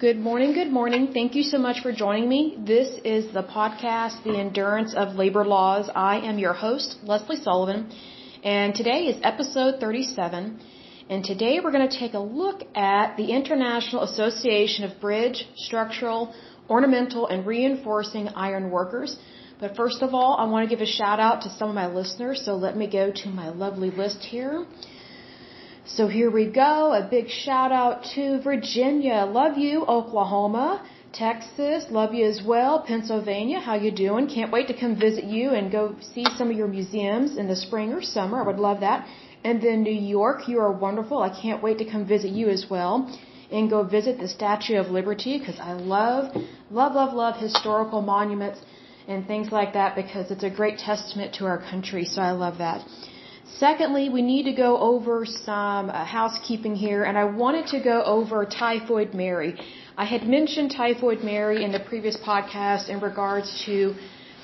Good morning, good morning. Thank you so much for joining me. This is the podcast, The Endurance of Labor Laws. I am your host, Lesley Sullivan, and today is episode 37. And today we're going to take a look at the International Association of Bridge, Structural, Ornamental, and Reinforcing Iron Workers. But first of all, I want to give a shout out to some of my listeners, so let me go to my lovely list here. So here we go. A big shout out to Virginia. Love you. Oklahoma. Texas. Love you as well. Pennsylvania. How you doing? Can't wait to come visit you and go see some of your museums in the spring or summer. I would love that. And then New York. You are wonderful. I can't wait to come visit you as well and go visit the Statue of Liberty because I love historical monuments and things like that because it's a great testament to our country. So I love that. Secondly, we need to go over some housekeeping here, and I wanted to go over Typhoid Mary. I had mentioned Typhoid Mary in the previous podcast in regards to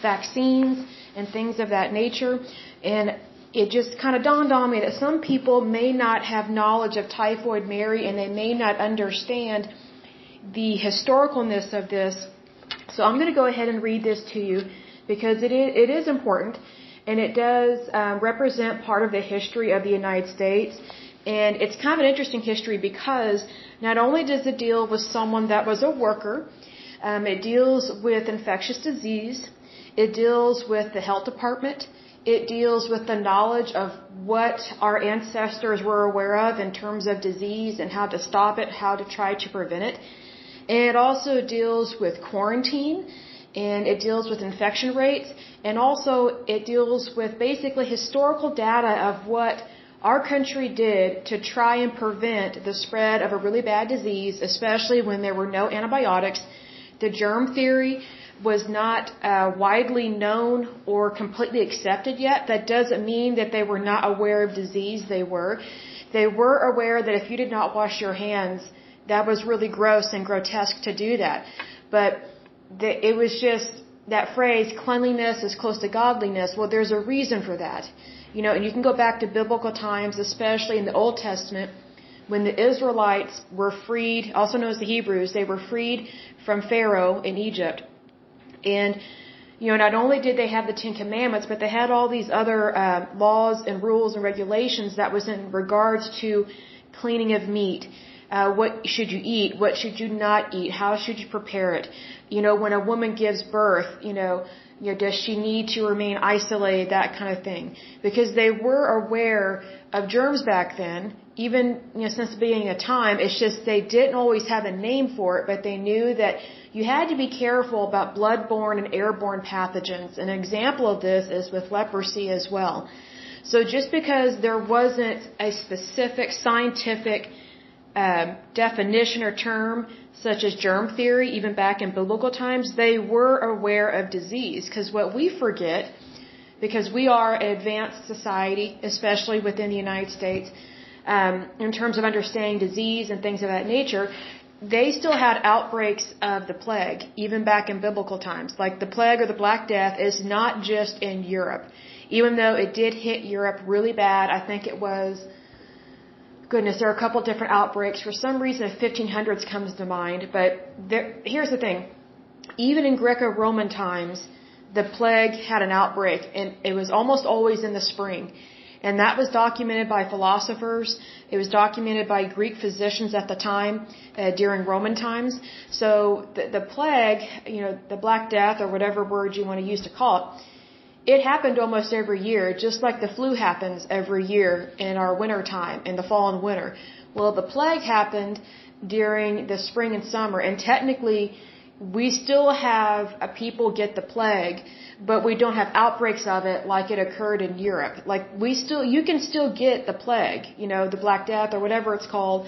vaccines and things of that nature, and it just kind of dawned on me that some people may not have knowledge of Typhoid Mary and they may not understand the historicalness of this. So I'm going to go ahead and read this to you because it is important. And it does represent part of the history of the United States. And it's kind of an interesting history because not only does it deal with someone that was a worker, it deals with infectious disease, it deals with the health department, it deals with the knowledge of what our ancestors were aware of in terms of disease and how to stop it, how to try to prevent it. And it also deals with quarantine. And it deals with infection rates, and also it deals with basically historical data of what our country did to try and prevent the spread of a really bad disease, especially when there were no antibiotics. The germ theory was not widely known or completely accepted yet. That doesn't mean that they were not aware of disease. They were. They were aware that if you did not wash your hands, that was really gross and grotesque to do that. But it was just that phrase, cleanliness is close to godliness. Well, there's a reason for that. You know, and you can go back to biblical times, especially in the Old Testament, when the Israelites were freed, also known as the Hebrews, they were freed from Pharaoh in Egypt. And, you know, not only did they have the Ten Commandments, but they had all these other laws and rules and regulations that was in regards to cleaning of meat. What should you eat? What should you not eat? How should you prepare it? You know, when a woman gives birth, does she need to remain isolated? That kind of thing. Because they were aware of germs back then, even, since the beginning of time. It's just they didn't always have a name for it, but they knew that you had to be careful about bloodborne and airborne pathogens. An example of this is with leprosy as well. So just because there wasn't a specific scientific definition or term such as germ theory, even back in biblical times, they were aware of disease. Because what we forget, because we are an advanced society, especially within the United States, in terms of understanding disease and things of that nature, they still had outbreaks of the plague, even back in biblical times. Like the plague or the Black Death is not just in Europe. Even though it did hit Europe really bad, I think it was... Goodness, there are a couple different outbreaks. For some reason, the 1500s comes to mind. But here's the thing. Even in Greco-Roman times, the plague had an outbreak, and it was almost always in the spring. And that was documented by philosophers. It was documented by Greek physicians at the time, during Roman times. So the plague, the Black Death, or whatever word you want to use to call it, it happened almost every year, just like the flu happens every year in our winter time, in the fall and winter. Well, the plague happened during the spring and summer, and technically we still have people get the plague, but we don't have outbreaks of it like it occurred in Europe. Like you can still get the plague, the Black Death or whatever it's called,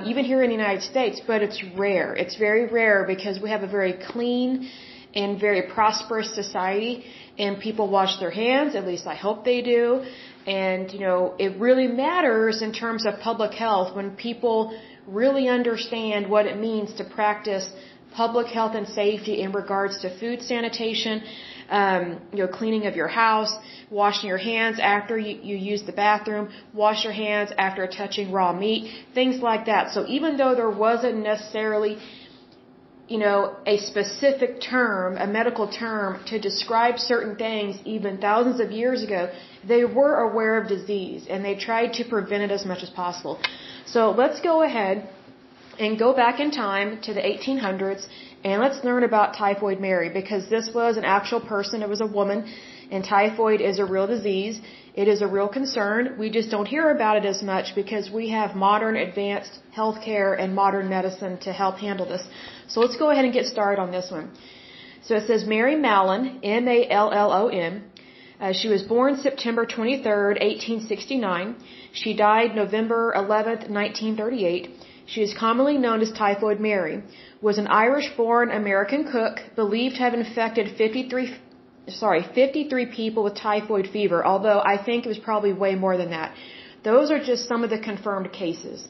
even here in the United States, but it's rare. It's very rare because we have a very clean and very prosperous society. And people wash their hands, at least I hope they do. And, it really matters in terms of public health when people really understand what it means to practice public health and safety in regards to food sanitation, cleaning of your house, washing your hands after you use the bathroom, wash your hands after touching raw meat, things like that. So even though there wasn't necessarily, a specific term, a medical term to describe certain things even thousands of years ago, they were aware of disease and they tried to prevent it as much as possible. So let's go ahead and go back in time to the 1800s and let's learn about Typhoid Mary, because this was an actual person. It was a woman, and typhoid is a real disease. It is a real concern. We just don't hear about it as much because we have modern advanced healthcare and modern medicine to help handle this. So let's go ahead and get started on this one. So it says Mary Mallon, Mallon. She was born September 23rd, 1869. She died November 11th, 1938. She is commonly known as Typhoid Mary, was an Irish-born American cook, believed to have infected 53 people with typhoid fever, although I think it was probably way more than that. Those are just some of the confirmed cases.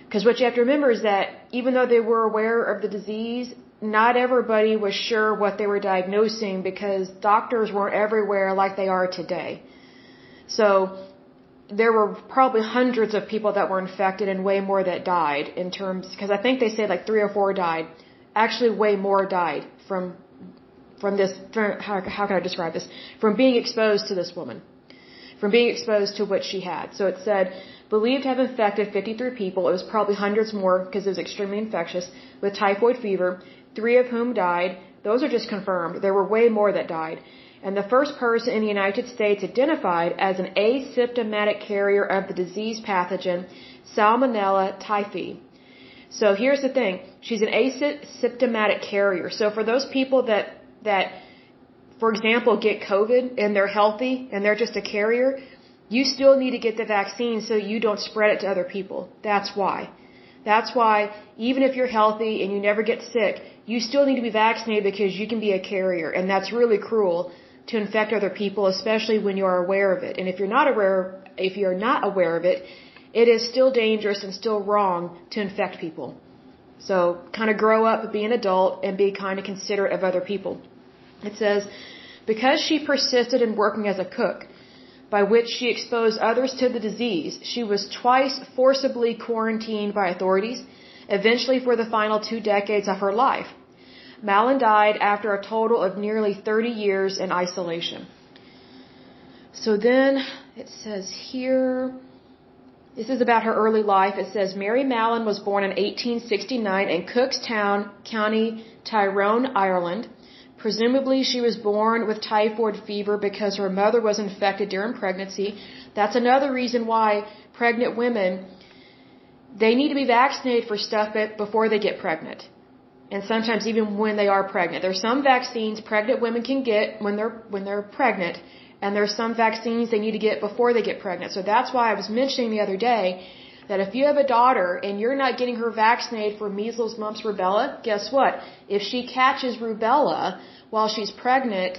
Because what you have to remember is that even though they were aware of the disease, not everybody was sure what they were diagnosing because doctors weren't everywhere like they are today. So there were probably hundreds of people that were infected and way more that died because I think they say like 3 or 4 died. Actually, way more died from how can I describe this? From being exposed to this woman. From being exposed to what she had. So it said, believed to have infected 53 people. It was probably hundreds more because it was extremely infectious with typhoid fever, 3 of whom died. Those are just confirmed. There were way more that died. And the first person in the United States identified as an asymptomatic carrier of the disease pathogen Salmonella typhi. So here's the thing. She's an asymptomatic carrier. So for those people that, for example, get COVID and they're healthy and they're just a carrier, you still need to get the vaccine so you don't spread it to other people. That's why. That's why even if you're healthy and you never get sick, you still need to be vaccinated because you can be a carrier. And that's really cruel to infect other people, especially when you are aware of it. And if you're not aware of it, it is still dangerous and still wrong to infect people. So kind of grow up, be an adult, and be kind of considerate of other people. It says, because she persisted in working as a cook, by which she exposed others to the disease, she was twice forcibly quarantined by authorities, eventually for the final 2 decades of her life. Mallon died after a total of nearly 30 years in isolation. So then it says here, this is about her early life. It says Mary Mallon was born in 1869 in Cookstown, County Tyrone, Ireland. Presumably she was born with typhoid fever because her mother was infected during pregnancy. That's another reason why pregnant women, they need to be vaccinated for stuff before they get pregnant. And sometimes even when they are pregnant. There's some vaccines pregnant women can get when they're pregnant, and there's some vaccines they need to get before they get pregnant. So that's why I was mentioning the other day that if you have a daughter and you're not getting her vaccinated for measles, mumps, rubella, guess what? If she catches rubella while she's pregnant,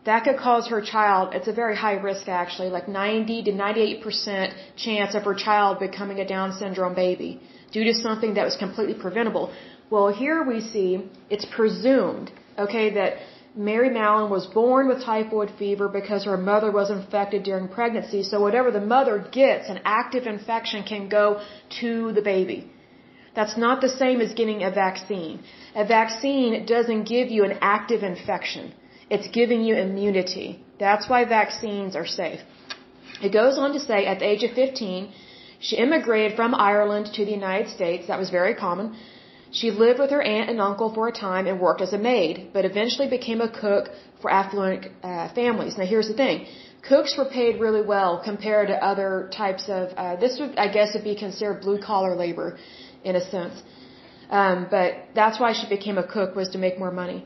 that could cause her child, it's a very high risk actually, like 90 to 98% chance of her child becoming a Down syndrome baby due to something that was completely preventable. Well, here we see it's presumed, that Mary Mallon was born with typhoid fever because her mother was infected during pregnancy. So whatever the mother gets, an active infection can go to the baby. That's not the same as getting a vaccine. A vaccine doesn't give you an active infection. It's giving you immunity. That's why vaccines are safe. It goes on to say at the age of 15, she immigrated from Ireland to the United States. That was very common. She lived with her aunt and uncle for a time and worked as a maid, but eventually became a cook for affluent families. Now here's the thing. Cooks were paid really well compared to other types of, this would, I guess, be considered blue-collar labor in a sense. But that's why she became a cook, was to make more money.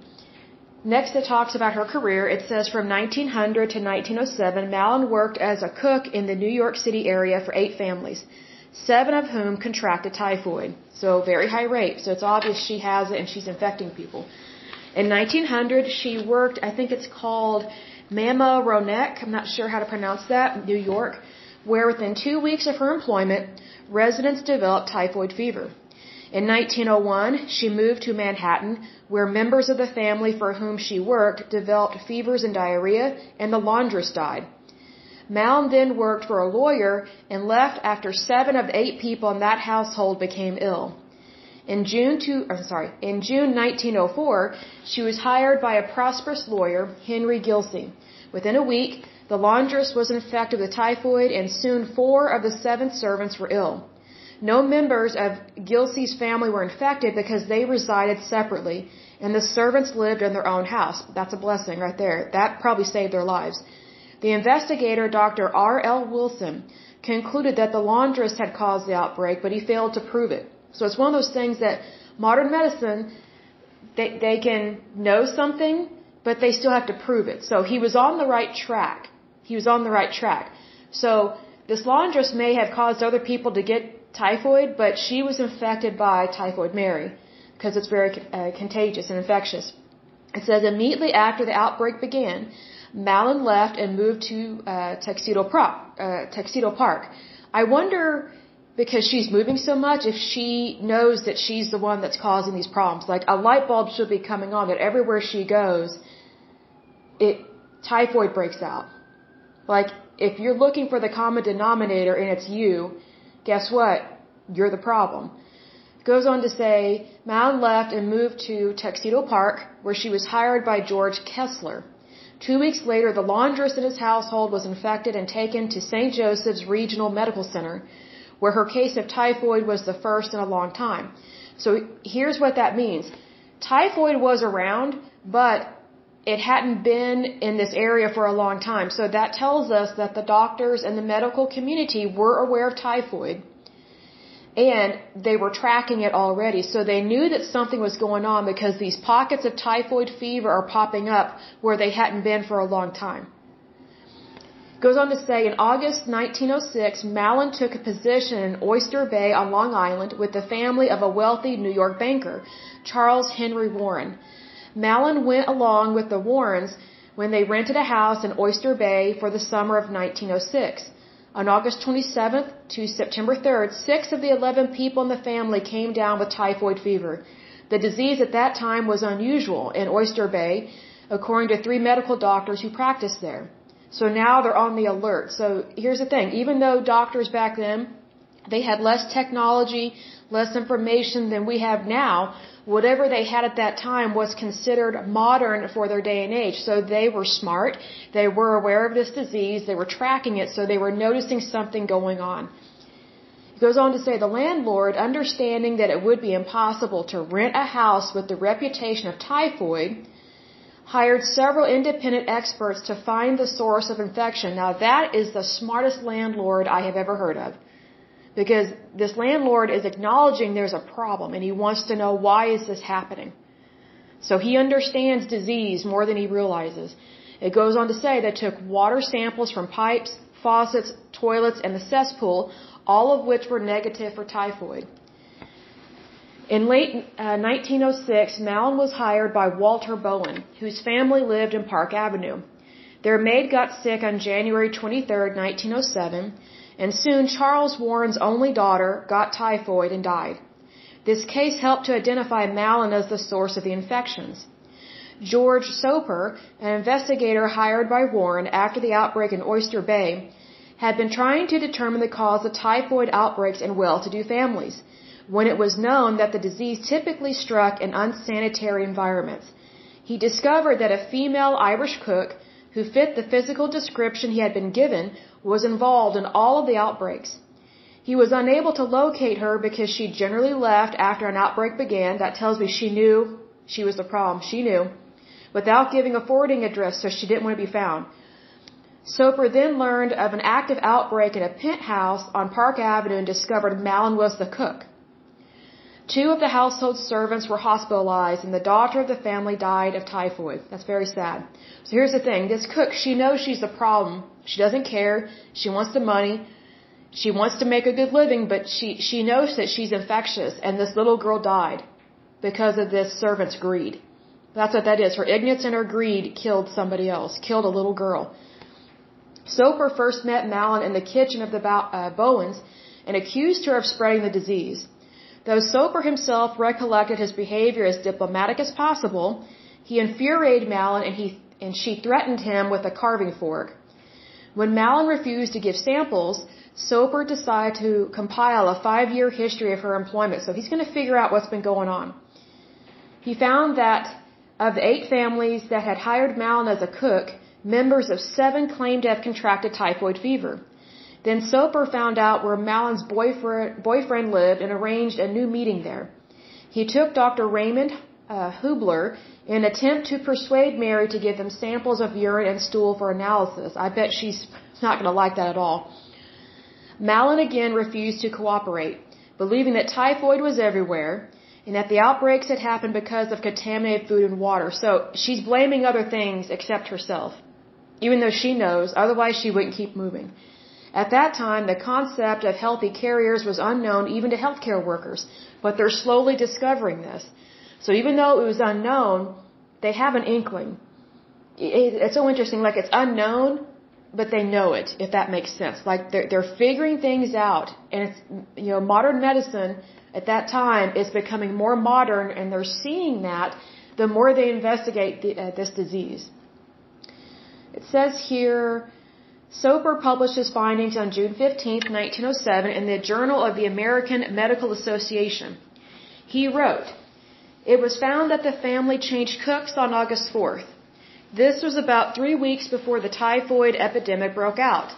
Next, it talks about her career. It says from 1900 to 1907, Mallon worked as a cook in the New York City area for 8 families, 7 of whom contracted typhoid. So very high rate. So it's obvious she has it and she's infecting people. In 1900, she worked, I think it's called Mama Ronek, I'm not sure how to pronounce that, New York, where within 2 weeks of her employment, residents developed typhoid fever. In 1901, she moved to Manhattan, where members of the family for whom she worked developed fevers and diarrhea, and the laundress died. Malin then worked for a lawyer and left after 7 of the 8 people in that household became ill. In June 1904, she was hired by a prosperous lawyer, Henry Gilsey. Within a week, the laundress was infected with typhoid, and soon 4 of the 7 servants were ill. No members of Gilsey's family were infected because they resided separately, and the servants lived in their own house. That's a blessing right there. That probably saved their lives. The investigator, Dr. R.L. Wilson, concluded that the laundress had caused the outbreak, but he failed to prove it. So it's one of those things that modern medicine, they can know something, but they still have to prove it. So he was on the right track. So this laundress may have caused other people to get typhoid, but she was infected by Typhoid Mary because it's very contagious and infectious. It says immediately after the outbreak began, Malin left and moved to Tuxedo Park. I wonder, because she's moving so much, if she knows that she's the one that's causing these problems. Like a light bulb should be coming on that everywhere she goes, typhoid breaks out. Like if you're looking for the common denominator and it's you, guess what? You're the problem. It goes on to say, Malin left and moved to Tuxedo Park, where she was hired by George Kessler. 2 weeks later, the laundress in his household was infected and taken to St. Joseph's Regional Medical Center, where her case of typhoid was the first in a long time. So here's what that means. Typhoid was around, but it hadn't been in this area for a long time. So that tells us that the doctors and the medical community were aware of typhoid, and they were tracking it already. So they knew that something was going on because these pockets of typhoid fever are popping up where they hadn't been for a long time. Goes on to say, in August 1906, Malin took a position in Oyster Bay on Long Island with the family of a wealthy New York banker, Charles Henry Warren. Malin went along with the Warrens when they rented a house in Oyster Bay for the summer of 1906. On August 27th to September 3rd, 6 of the 11 people in the family came down with typhoid fever. The disease at that time was unusual in Oyster Bay, according to 3 medical doctors who practiced there. So now they're on the alert. So here's the thing. Even though doctors back then, they had less technology, less information than we have now, whatever they had at that time was considered modern for their day and age. So they were smart. They were aware of this disease. They were tracking it. So they were noticing something going on. It goes on to say, the landlord, understanding that it would be impossible to rent a house with the reputation of typhoid, hired several independent experts to find the source of infection. Now that is the smartest landlord I have ever heard of. Because this landlord is acknowledging there's a problem and he wants to know, why is this happening? So he understands disease more than he realizes. It goes on to say they took water samples from pipes, faucets, toilets, and the cesspool, all of which were negative for typhoid. In late 1906, Malin was hired by Walter Bowen, whose family lived in Park Avenue. Their maid got sick on January 23, 1907, and soon Charles Warren's only daughter got typhoid and died. This case helped to identify Malin as the source of the infections. George Soper, an investigator hired by Warren after the outbreak in Oyster Bay, had been trying to determine the cause of typhoid outbreaks in well-to-do families, when it was known that the disease typically struck in unsanitary environments. He discovered that a female Irish cook, who fit the physical description he had been given, was involved in all of the outbreaks. He was unable to locate her because she generally left after an outbreak began. That tells me she knew she was the problem. She knew. Without giving a forwarding address, so she didn't want to be found. Soper then learned of an active outbreak in a penthouse on Park Avenue and discovered Malin was the cook. 2 of the household servants were hospitalized, and the daughter of the family died of typhoid. That's very sad. So here's the thing. This cook, she knows she's the problem. She doesn't care. She wants the money. She wants to make a good living, but she knows that she's infectious, and this little girl died because of this servant's greed. That's what that is. Her ignorance and her greed killed somebody else, killed a little girl. Soper first met Malin in the kitchen of the Bowens and accused her of spreading the disease. Though Soper himself recollected his behavior as diplomatic as possible, he infuriated Mallon and she threatened him with a carving fork. When Mallon refused to give samples, Soper decided to compile a 5-year history of her employment. So he's going to figure out what's been going on. He found that of the 8 families that had hired Mallon as a cook, members of 7 claimed to have contracted typhoid fever. Then Soper found out where Mallon's boyfriend lived and arranged a new meeting there. He took Dr. Raymond Hubler in an attempt to persuade Mary to give them samples of urine and stool for analysis. I bet she's not going to like that at all. Mallon again refused to cooperate, believing that typhoid was everywhere and that the outbreaks had happened because of contaminated food and water. So she's blaming other things except herself, even though she knows, otherwise she wouldn't keep moving. At that time, the concept of healthy carriers was unknown even to healthcare workers, but they're slowly discovering this. So even though it was unknown, they have an inkling. It's so interesting, like it's unknown, but they know it, if that makes sense. Like they're figuring things out, and it's, modern medicine at that time is becoming more modern, and they're seeing that the more they investigate this disease. It says here, Soper published his findings on June 15, 1907 in the Journal of the American Medical Association. He wrote, "It was found that the family changed cooks on August 4th. This was about 3 weeks before the typhoid epidemic broke out.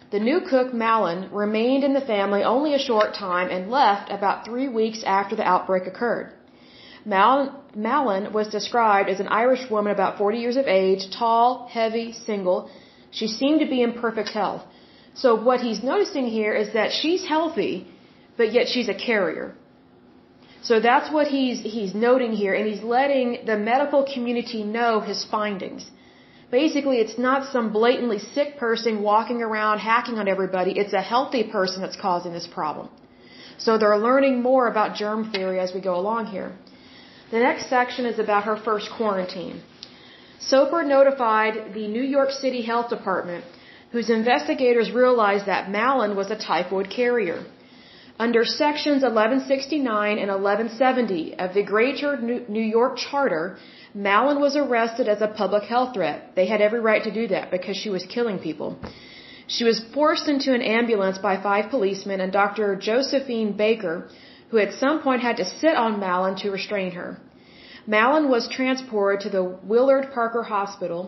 The new cook, Mallon, remained in the family only a short time and left about 3 weeks after the outbreak occurred. Mallon was described as an Irish woman about 40 years of age, tall, heavy, single. She seemed to be in perfect health." So what he's noticing here is that she's healthy, but yet she's a carrier. So that's what he's noting here, and he's letting the medical community know his findings. Basically, it's not some blatantly sick person walking around hacking on everybody. It's a healthy person that's causing this problem. So they're learning more about germ theory as we go along here. The next section is about her first quarantine. Soper notified the New York City Health Department, whose investigators realized that Mallon was a typhoid carrier. Under sections 1169 and 1170 of the Greater New York Charter, Mallon was arrested as a public health threat. They had every right to do that because she was killing people. She was forced into an ambulance by 5 policemen and Dr. Josephine Baker, who at some point had to sit on Mallon to restrain her. Mallon was transported to the Willard Parker Hospital,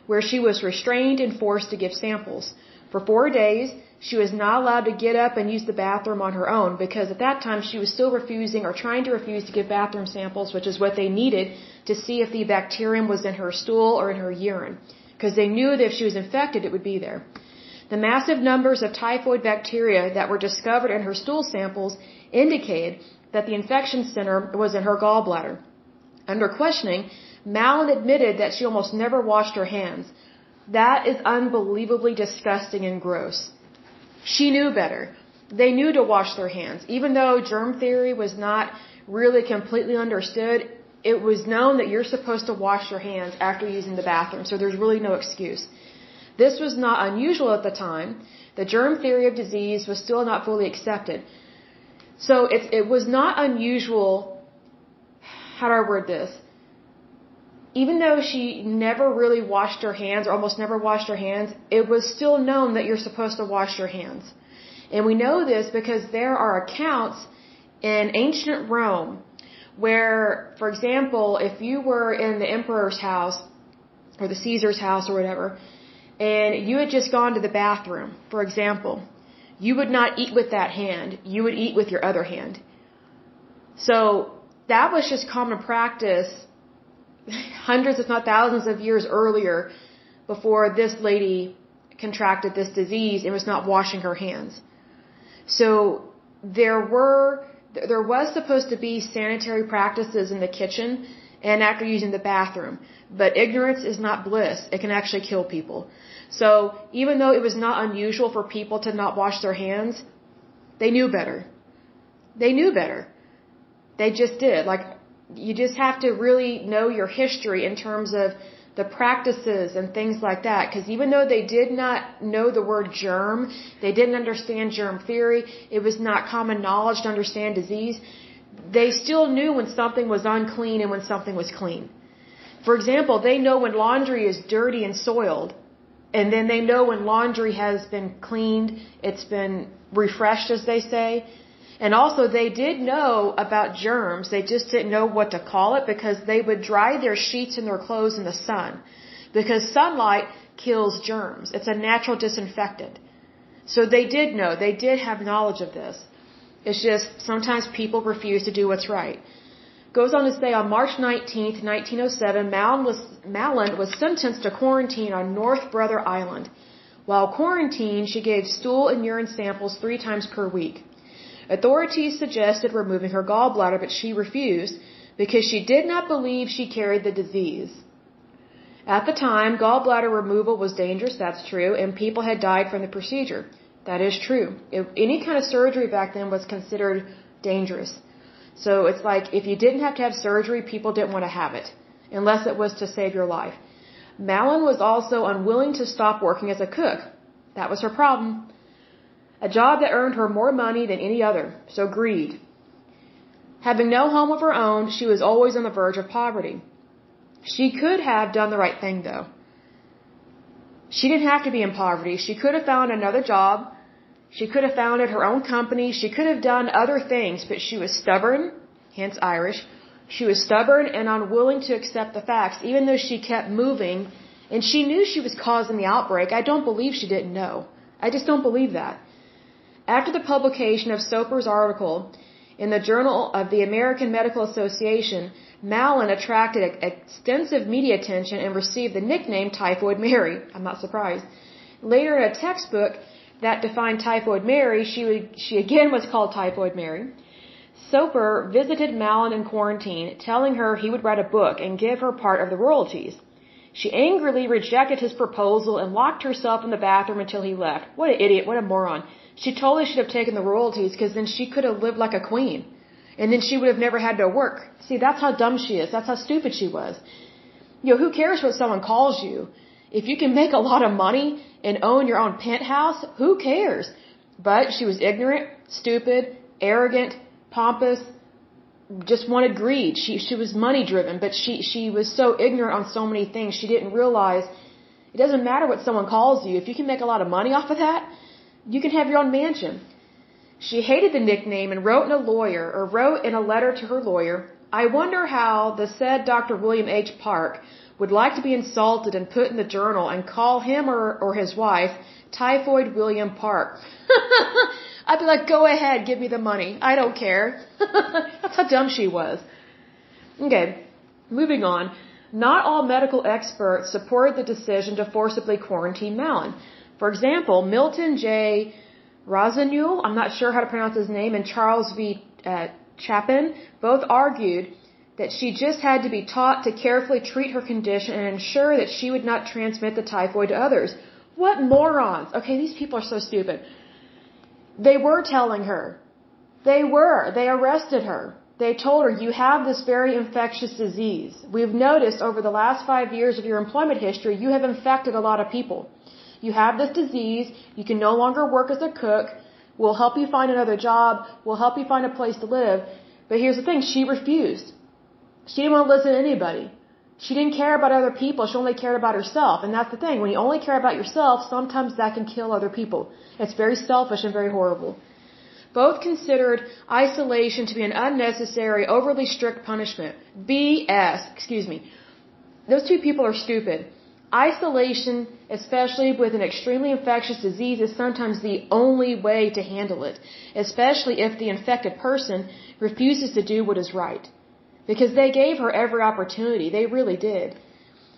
where she was restrained and forced to give samples. For 4 days, she was not allowed to get up and use the bathroom on her own because at that time she was still refusing or trying to refuse to give bathroom samples, which is what they needed to see if the bacterium was in her stool or in her urine, because they knew that if she was infected, it would be there. The massive numbers of typhoid bacteria that were discovered in her stool samples indicated that the infection center was in her gallbladder. Under questioning, Mallon admitted that she almost never washed her hands. That is unbelievably disgusting and gross. She knew better. They knew to wash their hands. Even though germ theory was not really completely understood, it was known that you're supposed to wash your hands after using the bathroom, so there's really no excuse. This was not unusual at the time. The germ theory of disease was still not fully accepted. So it was not unusual. How do I word this? Even though she never really washed her hands, or almost never washed her hands, it was still known that you're supposed to wash your hands. And we know this because there are accounts in ancient Rome where, for example, if you were in the emperor's house, or the Caesar's house or whatever, and you had just gone to the bathroom, for example, you would not eat with that hand, you would eat with your other hand. So that was just common practice hundreds, if not thousands of years earlier, before this lady contracted this disease and was not washing her hands. So there was supposed to be sanitary practices in the kitchen and after using the bathroom, but ignorance is not bliss. It can actually kill people. So even though it was not unusual for people to not wash their hands, they knew better. They knew better. They just did. Like, you just have to really know your history in terms of the practices and things like that. Because even though they did not know the word germ, they didn't understand germ theory, it was not common knowledge to understand disease, they still knew when something was unclean and when something was clean. For example, they know when laundry is dirty and soiled, and then they know when laundry has been cleaned, it's been refreshed, as they say. And also, they did know about germs. They just didn't know what to call it because they would dry their sheets and their clothes in the sun. Because sunlight kills germs. It's a natural disinfectant. So they did know. They did have knowledge of this. It's just sometimes people refuse to do what's right. Goes on to say on March 19th, 1907, Malin was sentenced to quarantine on North Brother Island. While quarantined, she gave stool and urine samples 3 times per week. Authorities suggested removing her gallbladder, but she refused because she did not believe she carried the disease. At the time, gallbladder removal was dangerous, that's true, and people had died from the procedure. That is true. Any kind of surgery back then was considered dangerous. So it's like if you didn't have to have surgery, people didn't want to have it, unless it was to save your life. Malin was also unwilling to stop working as a cook. That was her problem. A job that earned her more money than any other. So greed. Having no home of her own, she was always on the verge of poverty. She could have done the right thing, though. She didn't have to be in poverty. She could have found another job. She could have founded her own company. She could have done other things, but she was stubborn, hence Irish. She was stubborn and unwilling to accept the facts, even though she kept moving, and she knew she was causing the outbreak. I don't believe she didn't know. I just don't believe that. After the publication of Soper's article in the Journal of the American Medical Association, Malin attracted extensive media attention and received the nickname Typhoid Mary. I'm not surprised. Later in a textbook that defined Typhoid Mary, she again was called Typhoid Mary. Soper visited Malin in quarantine, telling her he would write a book and give her part of the royalties. She angrily rejected his proposal and locked herself in the bathroom until he left. What an idiot, what a moron. She totally should have taken the royalties because then she could have lived like a queen. And then she would have never had to work. See, that's how dumb she is. That's how stupid she was. Who cares what someone calls you? If you can make a lot of money and own your own penthouse, who cares? But she was ignorant, stupid, arrogant, pompous, just wanted greed. She was money driven, but she was so ignorant on so many things. She didn't realize it doesn't matter what someone calls you. If you can make a lot of money off of that, you can have your own mansion. She hated the nickname and wrote in a letter to her lawyer, I wonder how the said Dr. William H. Park would like to be insulted and put in the journal and call him or his wife Typhoid William Park. I'd be like, go ahead, give me the money. I don't care. That's how dumb she was. Okay, moving on. Not all medical experts supported the decision to forcibly quarantine Malin. For example, Milton J. Rosenewel, I'm not sure how to pronounce his name, and Charles V. Chapin both argued that she just had to be taught to carefully treat her condition and ensure that she would not transmit the typhoid to others. What morons! Okay, these people are so stupid. They were telling her. They arrested her. They told her, you have this very infectious disease. We've noticed over the last 5 years of your employment history, you have infected a lot of people. You have this disease. You can no longer work as a cook. We'll help you find another job. We'll help you find a place to live. But here's the thing. She refused. She didn't want to listen to anybody. She didn't care about other people. She only cared about herself. And that's the thing. When you only care about yourself, sometimes that can kill other people. It's very selfish and very horrible. Both considered isolation to be an unnecessary, overly strict punishment. BS. Excuse me. Those two people are stupid. Isolation, especially with an extremely infectious disease, is sometimes the only way to handle it, especially if the infected person refuses to do what is right. Because they gave her every opportunity. They really did.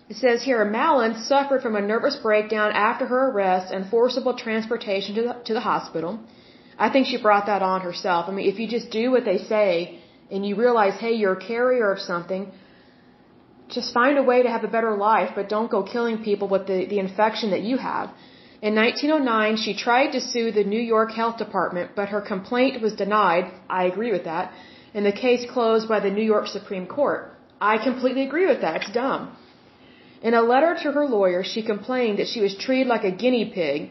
It says here, Malin suffered from a nervous breakdown after her arrest and forcible transportation to the hospital. I think she brought that on herself. I mean, if you just do what they say and you realize, hey, you're a carrier of something, just find a way to have a better life, but don't go killing people with the infection that you have. In 1909, she tried to sue the New York Health Department, but her complaint was denied. I agree with that. And the case closed by the New York Supreme Court. I completely agree with that. It's dumb. In a letter to her lawyer, she complained that she was treated like a guinea pig.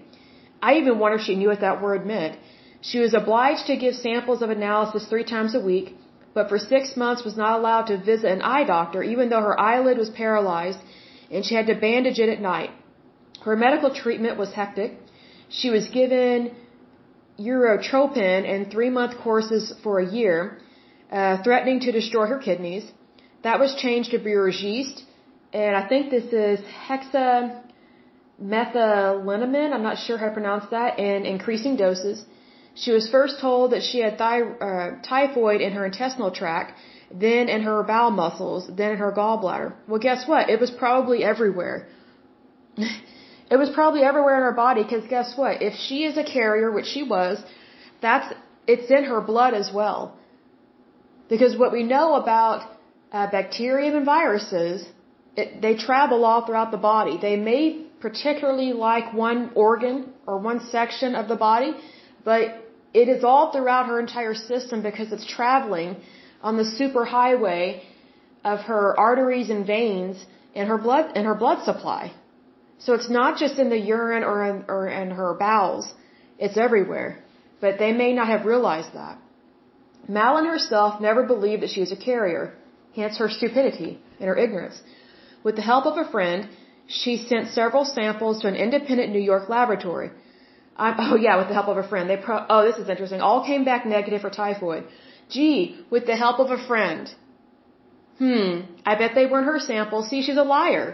I even wonder if she knew what that word meant. She was obliged to give samples of analysis 3 times a week. but for 6 months was not allowed to visit an eye doctor even though her eyelid was paralyzed and she had to bandage it at night. Her medical treatment was hectic. She was given urotropin in 3-month courses for a year, threatening to destroy her kidneys. That was changed to Burgist, and I think this is hexamethylenamine, I'm not sure how to pronounce that, in increasing doses. She was first told that she had typhoid in her intestinal tract, then in her bowel muscles, then in her gallbladder. Well, guess what? It was probably everywhere. It was probably everywhere in her body, because guess what? If she is a carrier, which she was, it's in her blood as well. Because what we know about bacteria and viruses, they travel all throughout the body. They may particularly like one organ or one section of the body, but it is all throughout her entire system because it's traveling on the superhighway of her arteries and veins and her blood supply. So it's not just in the urine or in her bowels. It's everywhere. But they may not have realized that. Malin herself never believed that she was a carrier, hence her stupidity and her ignorance. With the help of a friend, she sent several samples to an independent New York laboratory. With the help of a friend. This is interesting. All came back negative for typhoid. Gee, with the help of a friend. I bet they weren't her samples. See, she's a liar.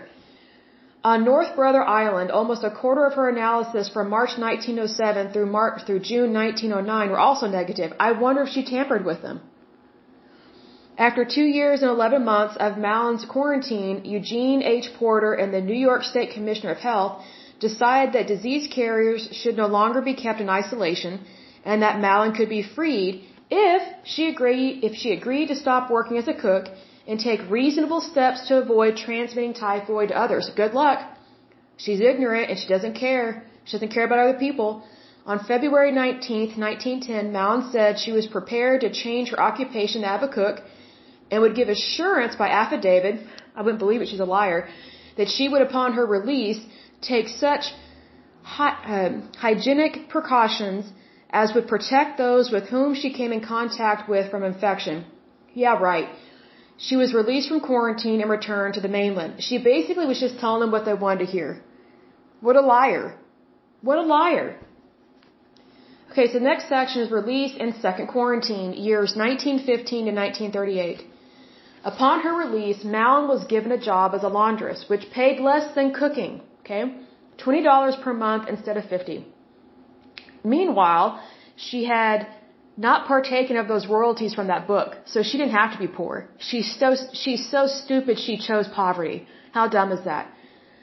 On North Brother Island, almost a quarter of her analysis from March 1907 through June 1909 were also negative. I wonder if she tampered with them. After 2 years and 11 months of Malin's quarantine, Eugene H. Porter and the New York State Commissioner of Health decided that disease carriers should no longer be kept in isolation and that Malin could be freed if she agreed to stop working as a cook and take reasonable steps to avoid transmitting typhoid to others. Good luck. She's ignorant and she doesn't care. She doesn't care about other people. On February 19th, 1910, Malin said she was prepared to change her occupation to have a cook and would give assurance by affidavit, I wouldn't believe it, she's a liar, that she would, upon her release, take such hygienic precautions as would protect those with whom she came in contact with from infection. Yeah, right. She was released from quarantine and returned to the mainland. She basically was just telling them what they wanted to hear. What a liar. What a liar. Okay, so the next section is release and second quarantine, years 1915 to 1938. Upon her release, Malin was given a job as a laundress, which paid less than cooking, okay? $20 per month instead of $50. Meanwhile, she had not partaken of those royalties from that book, so she didn't have to be poor. She's so stupid she chose poverty. How dumb is that?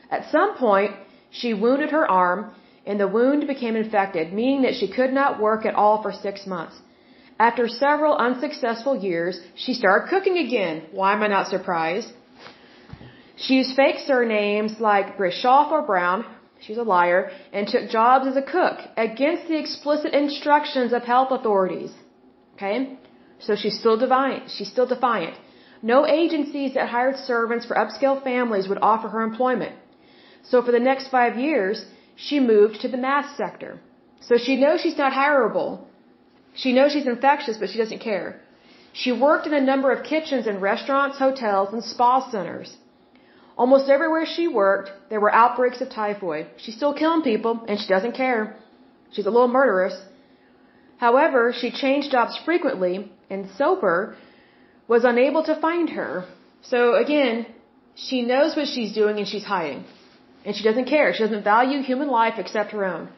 At some point, she wounded her arm, and the wound became infected, meaning that she could not work at all for 6 months. After several unsuccessful years, she started cooking again. Why am I not surprised? She used fake surnames like Bischoff or Brown, she's a liar, and took jobs as a cook against the explicit instructions of health authorities. Okay? So she's still defiant. No agencies that hired servants for upscale families would offer her employment. So for the next 5 years, she moved to the mass sector. So she knows she's not hireable. She knows she's infectious, but she doesn't care. She worked in a number of kitchens in restaurants, hotels, and spa centers. Almost everywhere she worked, there were outbreaks of typhoid. She's still killing people, and she doesn't care. She's a little murderous. However, she changed jobs frequently, and Soper was unable to find her. So again, she knows what she's doing and she's hiding. And she doesn't care. She doesn't value human life except her own.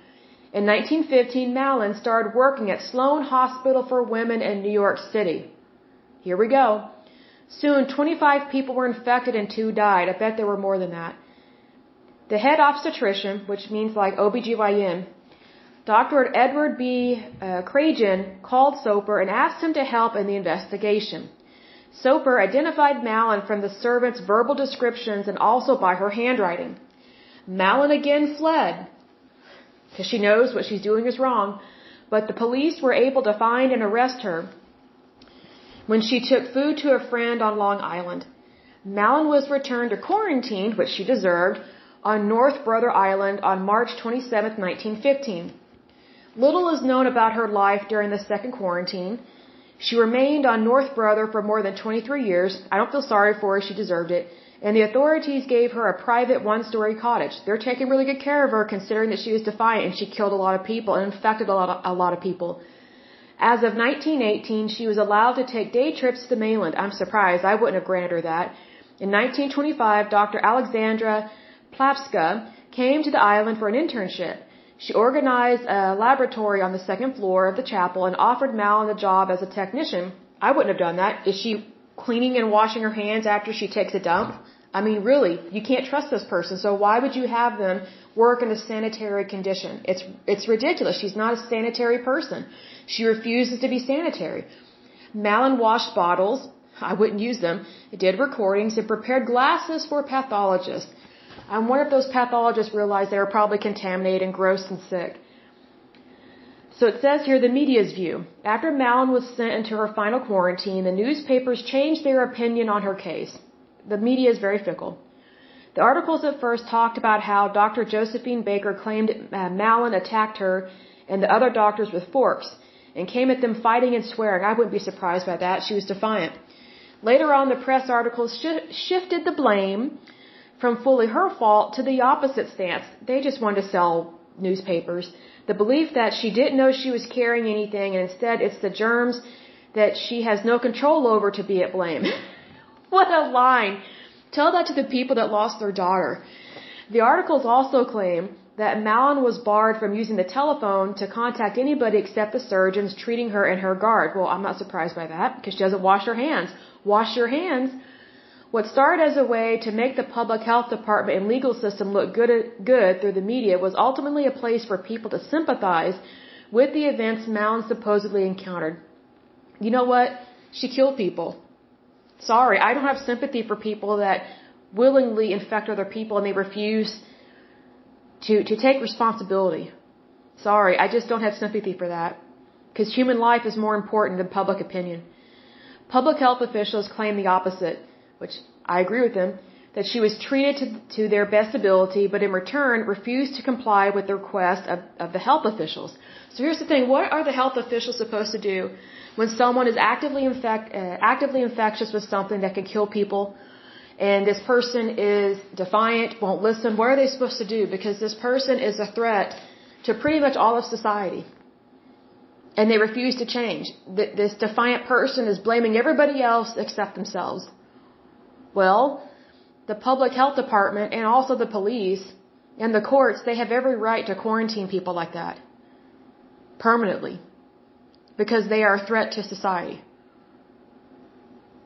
In 1915, Malin started working at Sloan Hospital for Women in New York City. Here we go. Soon, 25 people were infected and 2 died. I bet there were more than that. The head obstetrician, which means like OBGYN, Dr. Edward B. Cragen, called Soper and asked him to help in the investigation. Soper identified Malin from the servants' verbal descriptions and also by her handwriting. Malin again fled, because she knows what she's doing is wrong, but the police were able to find and arrest her when she took food to a friend on Long Island. Malin was returned to quarantine, which she deserved, on North Brother Island on March 27, 1915. Little is known about her life during the second quarantine. She remained on North Brother for more than 23 years. I don't feel sorry for her. She deserved it. And the authorities gave her a private one-story cottage. They're taking really good care of her considering that she was defiant and she killed a lot of people and infected a lot of people. As of 1918, she was allowed to take day trips to the mainland. I'm surprised. I wouldn't have granted her that. In 1925, Dr. Alexandra Plapska came to the island for an internship. She organized a laboratory on the second floor of the chapel and offered Malin a job as a technician. I wouldn't have done that. Is she cleaning and washing her hands after she takes a dump? I mean, really, you can't trust this person, so why would you have them work in a sanitary condition? It's ridiculous. She's not a sanitary person. She refuses to be sanitary. Malin washed bottles. I wouldn't use them. Did recordings and prepared glasses for pathologists. I'm one of those pathologists realized they were probably contaminated and gross and sick. So it says here the media's view. After Malin was sent into her final quarantine, the newspapers changed their opinion on her case. The media is very fickle. The articles at first talked about how Dr. Josephine Baker claimed Malin attacked her and the other doctors with forks and came at them fighting and swearing. I wouldn't be surprised by that. She was defiant. Later on, the press articles shifted the blame from fully her fault to the opposite stance. They just wanted to sell newspapers. The belief that she didn't know she was carrying anything and instead it's the germs that she has no control over to be at blame. What a line. Tell that to the people that lost their daughter. The articles also claim that Malin was barred from using the telephone to contact anybody except the surgeons treating her and her guard. Well, I'm not surprised by that because she doesn't wash her hands. Wash your hands. What started as a way to make the public health department and legal system look good through the media was ultimately a place for people to sympathize with the events Malin supposedly encountered. You know what? She killed people. Sorry, I don't have sympathy for people that willingly infect other people and they refuse to take responsibility. Sorry, I just don't have sympathy for that. Because human life is more important than public opinion. Public health officials claim the opposite, which I agree with them, that she was treated to their best ability, but in return refused to comply with the request of the health officials. So here's the thing, what are the health officials supposed to do when someone is actively infectious with something that can kill people, and this person is defiant, won't listen? What are they supposed to do? Because this person is a threat to pretty much all of society. And they refuse to change. This defiant person is blaming everybody else except themselves. Well, the public health department and also the police and the courts, they have every right to quarantine people like that. Permanently. Because they are a threat to society.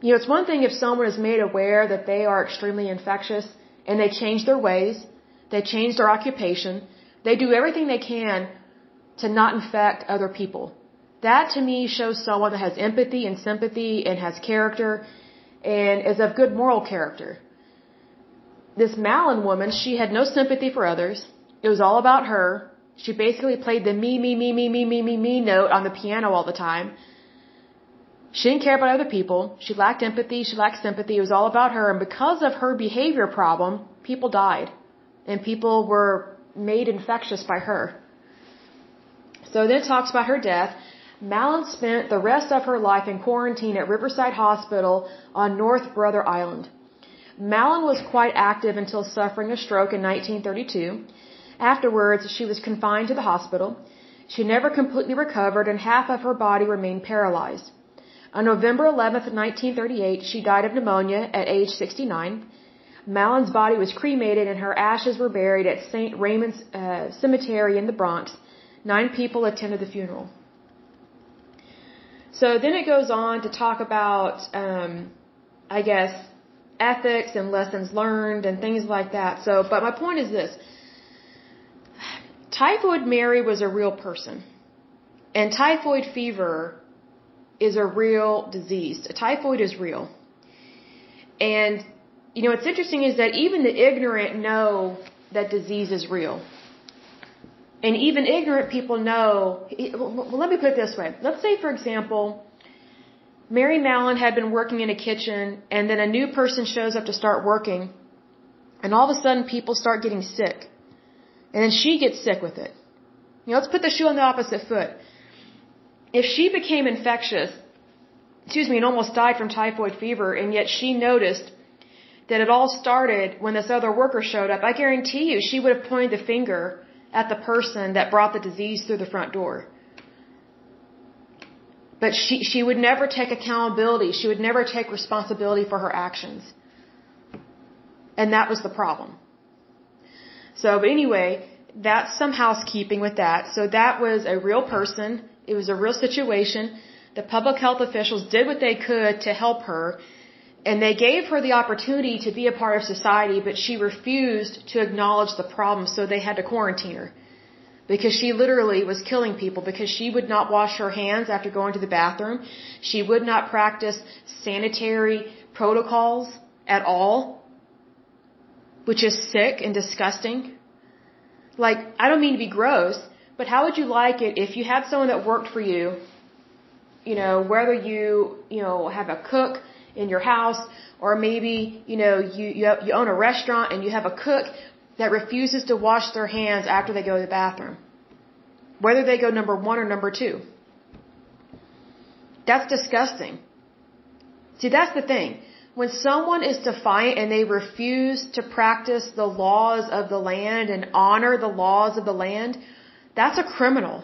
You know, it's one thing if someone is made aware that they are extremely infectious and they change their ways, they change their occupation, they do everything they can to not infect other people. That to me shows someone that has empathy and sympathy and has character and is of good moral character. This Malin woman, she had no sympathy for others. It was all about her. She basically played the me note on the piano all the time. She didn't care about other people. She lacked empathy. She lacked sympathy. It was all about her. And because of her behavior problem, people died. And people were made infectious by her. So then it talks about her death. Malin spent the rest of her life in quarantine at Riverside Hospital on North Brother Island. Malin was quite active until suffering a stroke in 1932. Afterwards, she was confined to the hospital. She never completely recovered and half of her body remained paralyzed. On November 11th, 1938, she died of pneumonia at age 69. Malin's body was cremated and her ashes were buried at St. Raymond's Cemetery in the Bronx. 9 people attended the funeral. So then it goes on to talk about, ethics and lessons learned and things like that. But my point is this. Typhoid Mary was a real person. And typhoid fever is a real disease. Typhoid is real. And, you know, what's interesting is that even the ignorant know that disease is real. And even ignorant people know, well, let me put it this way. Let's say, for example, Mary Malin had been working in a kitchen and then a new person shows up to start working and all of a sudden people start getting sick. And then she gets sick with it. You know, let's put the shoe on the opposite foot. If she became infectious and almost died from typhoid fever, and yet she noticed that it all started when this other worker showed up. I guarantee you she would have pointed the finger at the person that brought the disease through the front door. But she would never take accountability. She would never take responsibility for her actions. And that was the problem. So, but anyway, that's some housekeeping with that. So that was a real person. It was a real situation. The public health officials did what they could to help her. And they gave her the opportunity to be a part of society, but she refused to acknowledge the problem, so they had to quarantine her. Because she literally was killing people, because she would not wash her hands after going to the bathroom. She would not practice sanitary protocols at all, which is sick and disgusting. Like, I don't mean to be gross, but how would you like it if you had someone that worked for you, whether you have a cook in your house, or maybe, you own a restaurant and you have a cook that refuses to wash their hands after they go to the bathroom. Whether they go number 1 or number 2. That's disgusting. See, that's the thing. When someone is defiant and they refuse to practice the laws of the land and honor the laws of the land, that's a criminal.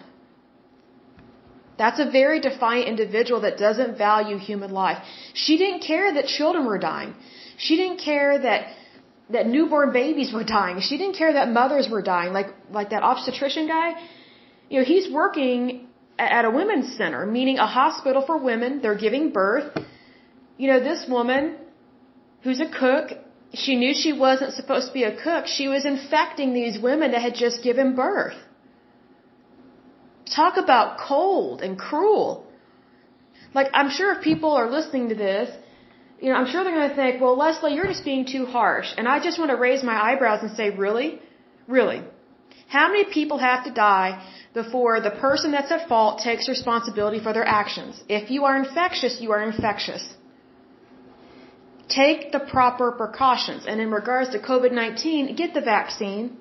That's a very defiant individual that doesn't value human life. She didn't care that children were dying. She didn't care that newborn babies were dying. She didn't care that mothers were dying. Like that obstetrician guy, he's working at a women's center, meaning a hospital for women. They're giving birth. This woman who's a cook, she knew she wasn't supposed to be a cook. She was infecting these women that had just given birth. Talk about cold and cruel. Like, I'm sure if people are listening to this, I'm sure they're going to think, well, Lesley, you're just being too harsh. And I just want to raise my eyebrows and say, really? Really? How many people have to die before the person that's at fault takes responsibility for their actions? If you are infectious, you are infectious. Take the proper precautions. And in regards to COVID-19, get the vaccine.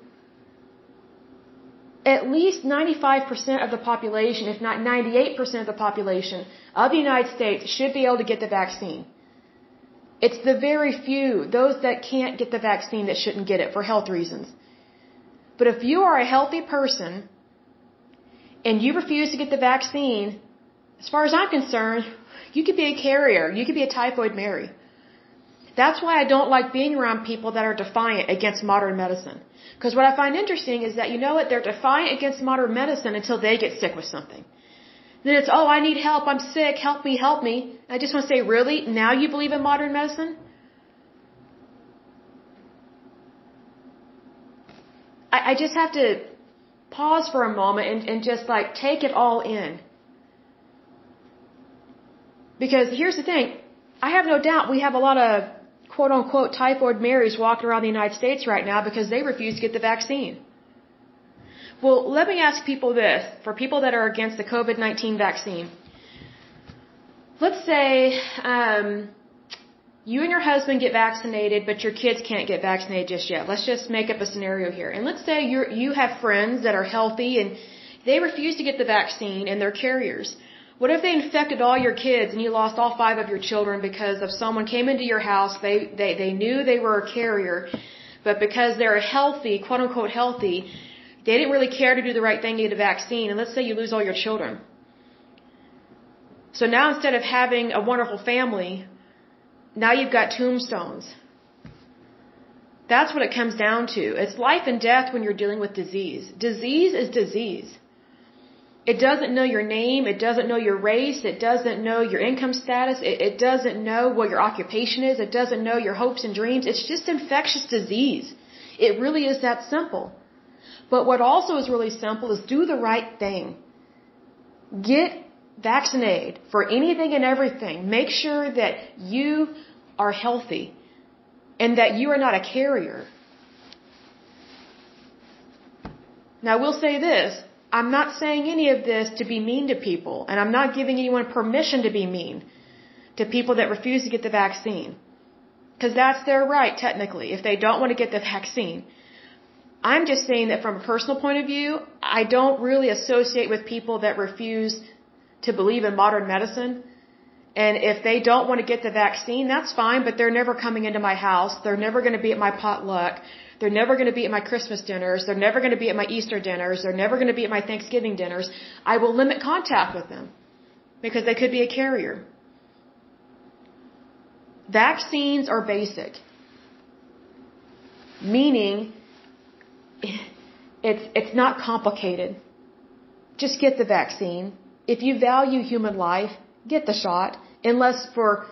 At least 95% of the population, if not 98% of the population of the United States should be able to get the vaccine. It's the very few, those that can't get the vaccine, that shouldn't get it for health reasons. But if you are a healthy person and you refuse to get the vaccine, as far as I'm concerned, you could be a carrier. You could be a typhoid Mary. That's why I don't like being around people that are defiant against modern medicine. Because what I find interesting is that, they're defiant against modern medicine until they get sick with something. Then it's, I need help, I'm sick, help me, help me. I just want to say, really? Now you believe in modern medicine? I just have to pause for a moment and just take it all in. Because here's the thing, I have no doubt we have a lot of quote-unquote typhoid Marys walking around the United States right now because they refuse to get the vaccine. Well, let me ask people this, for people that are against the COVID-19 vaccine. Let's say you and your husband get vaccinated, but your kids can't get vaccinated just yet. Let's just make up a scenario here. And let's say you have friends that are healthy and they refuse to get the vaccine and they're carriers. What if they infected all your kids and you lost all 5 of your children because of someone came into your house, they knew they were a carrier, but because they're healthy, quote unquote healthy, they didn't really care to do the right thing to get a vaccine, and let's say you lose all your children. So now instead of having a wonderful family, now you've got tombstones. That's what it comes down to. It's life and death when you're dealing with disease. Disease is disease. It doesn't know your name. It doesn't know your race. It doesn't know your income status. It doesn't know what your occupation is. It doesn't know your hopes and dreams. It's just infectious disease. It really is that simple. But what also is really simple is do the right thing. Get vaccinated for anything and everything. Make sure that you are healthy and that you are not a carrier. Now, I will say this. I'm not saying any of this to be mean to people, and I'm not giving anyone permission to be mean to people that refuse to get the vaccine. Because that's their right, technically, if they don't want to get the vaccine. I'm just saying that from a personal point of view, I don't really associate with people that refuse to believe in modern medicine. And if they don't want to get the vaccine, that's fine, but they're never coming into my house. They're never going to be at my potluck. They're never going to be at my Christmas dinners. They're never going to be at my Easter dinners. They're never going to be at my Thanksgiving dinners. I will limit contact with them because they could be a carrier. Vaccines are basic, meaning it's not complicated. Just get the vaccine. If you value human life, get the shot, unless for,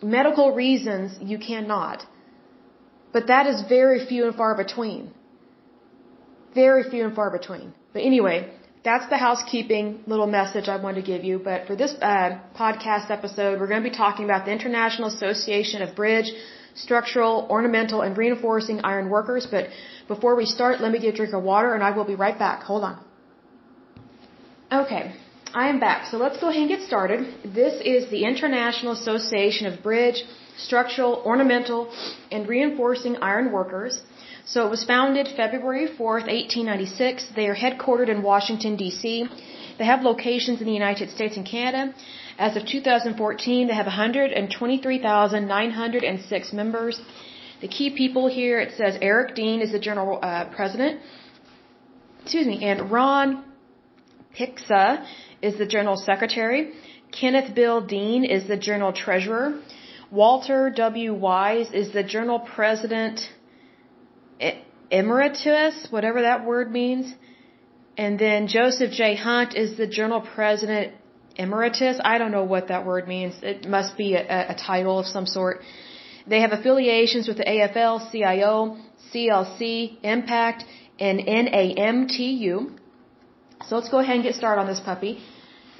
medical reasons you cannot. But that is very few and far between. Very few and far between. But anyway, that's the housekeeping little message I wanted to give you. But for this podcast episode, we're going to be talking about the International Association of Bridge, Structural, Ornamental, and Reinforcing Iron Workers. But before we start, let me get a drink of water, and I will be right back. Hold on. Okay, I am back. So let's go ahead and get started. This is the International Association of Bridge, Structural, Ornamental, and Reinforcing Iron Workers. So it was founded February 4th, 1896. They are headquartered in Washington, D.C. They have locations in the United States and Canada. As of 2014, they have 123,906 members. The key people here, it says Eric Dean is the general president. And Ron Pixa is the general secretary. Kenneth Bill Dean is the general treasurer. Walter W. Wise is the general president emeritus, whatever that word means. And then Joseph J. Hunt is the general president emeritus. I don't know what that word means. It must be a title of some sort. They have affiliations with the AFL, CIO, CLC, Impact, and NAMTU. So let's go ahead and get started on this puppy.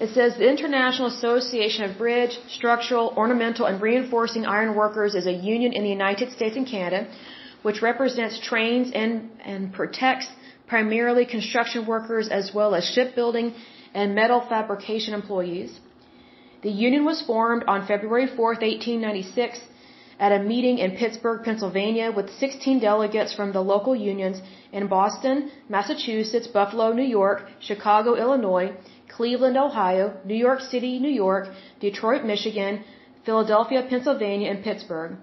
It says the International Association of Bridge, Structural, Ornamental, and Reinforcing Iron Workers is a union in the United States and Canada, which represents, trains, and protects primarily construction workers as well as shipbuilding and metal fabrication employees. The union was formed on February 4th, 1896 at a meeting in Pittsburgh, Pennsylvania with 16 delegates from the local unions in Boston, Massachusetts, Buffalo, New York, Chicago, Illinois, Cleveland, Ohio, New York City, New York, Detroit, Michigan, Philadelphia, Pennsylvania, and Pittsburgh.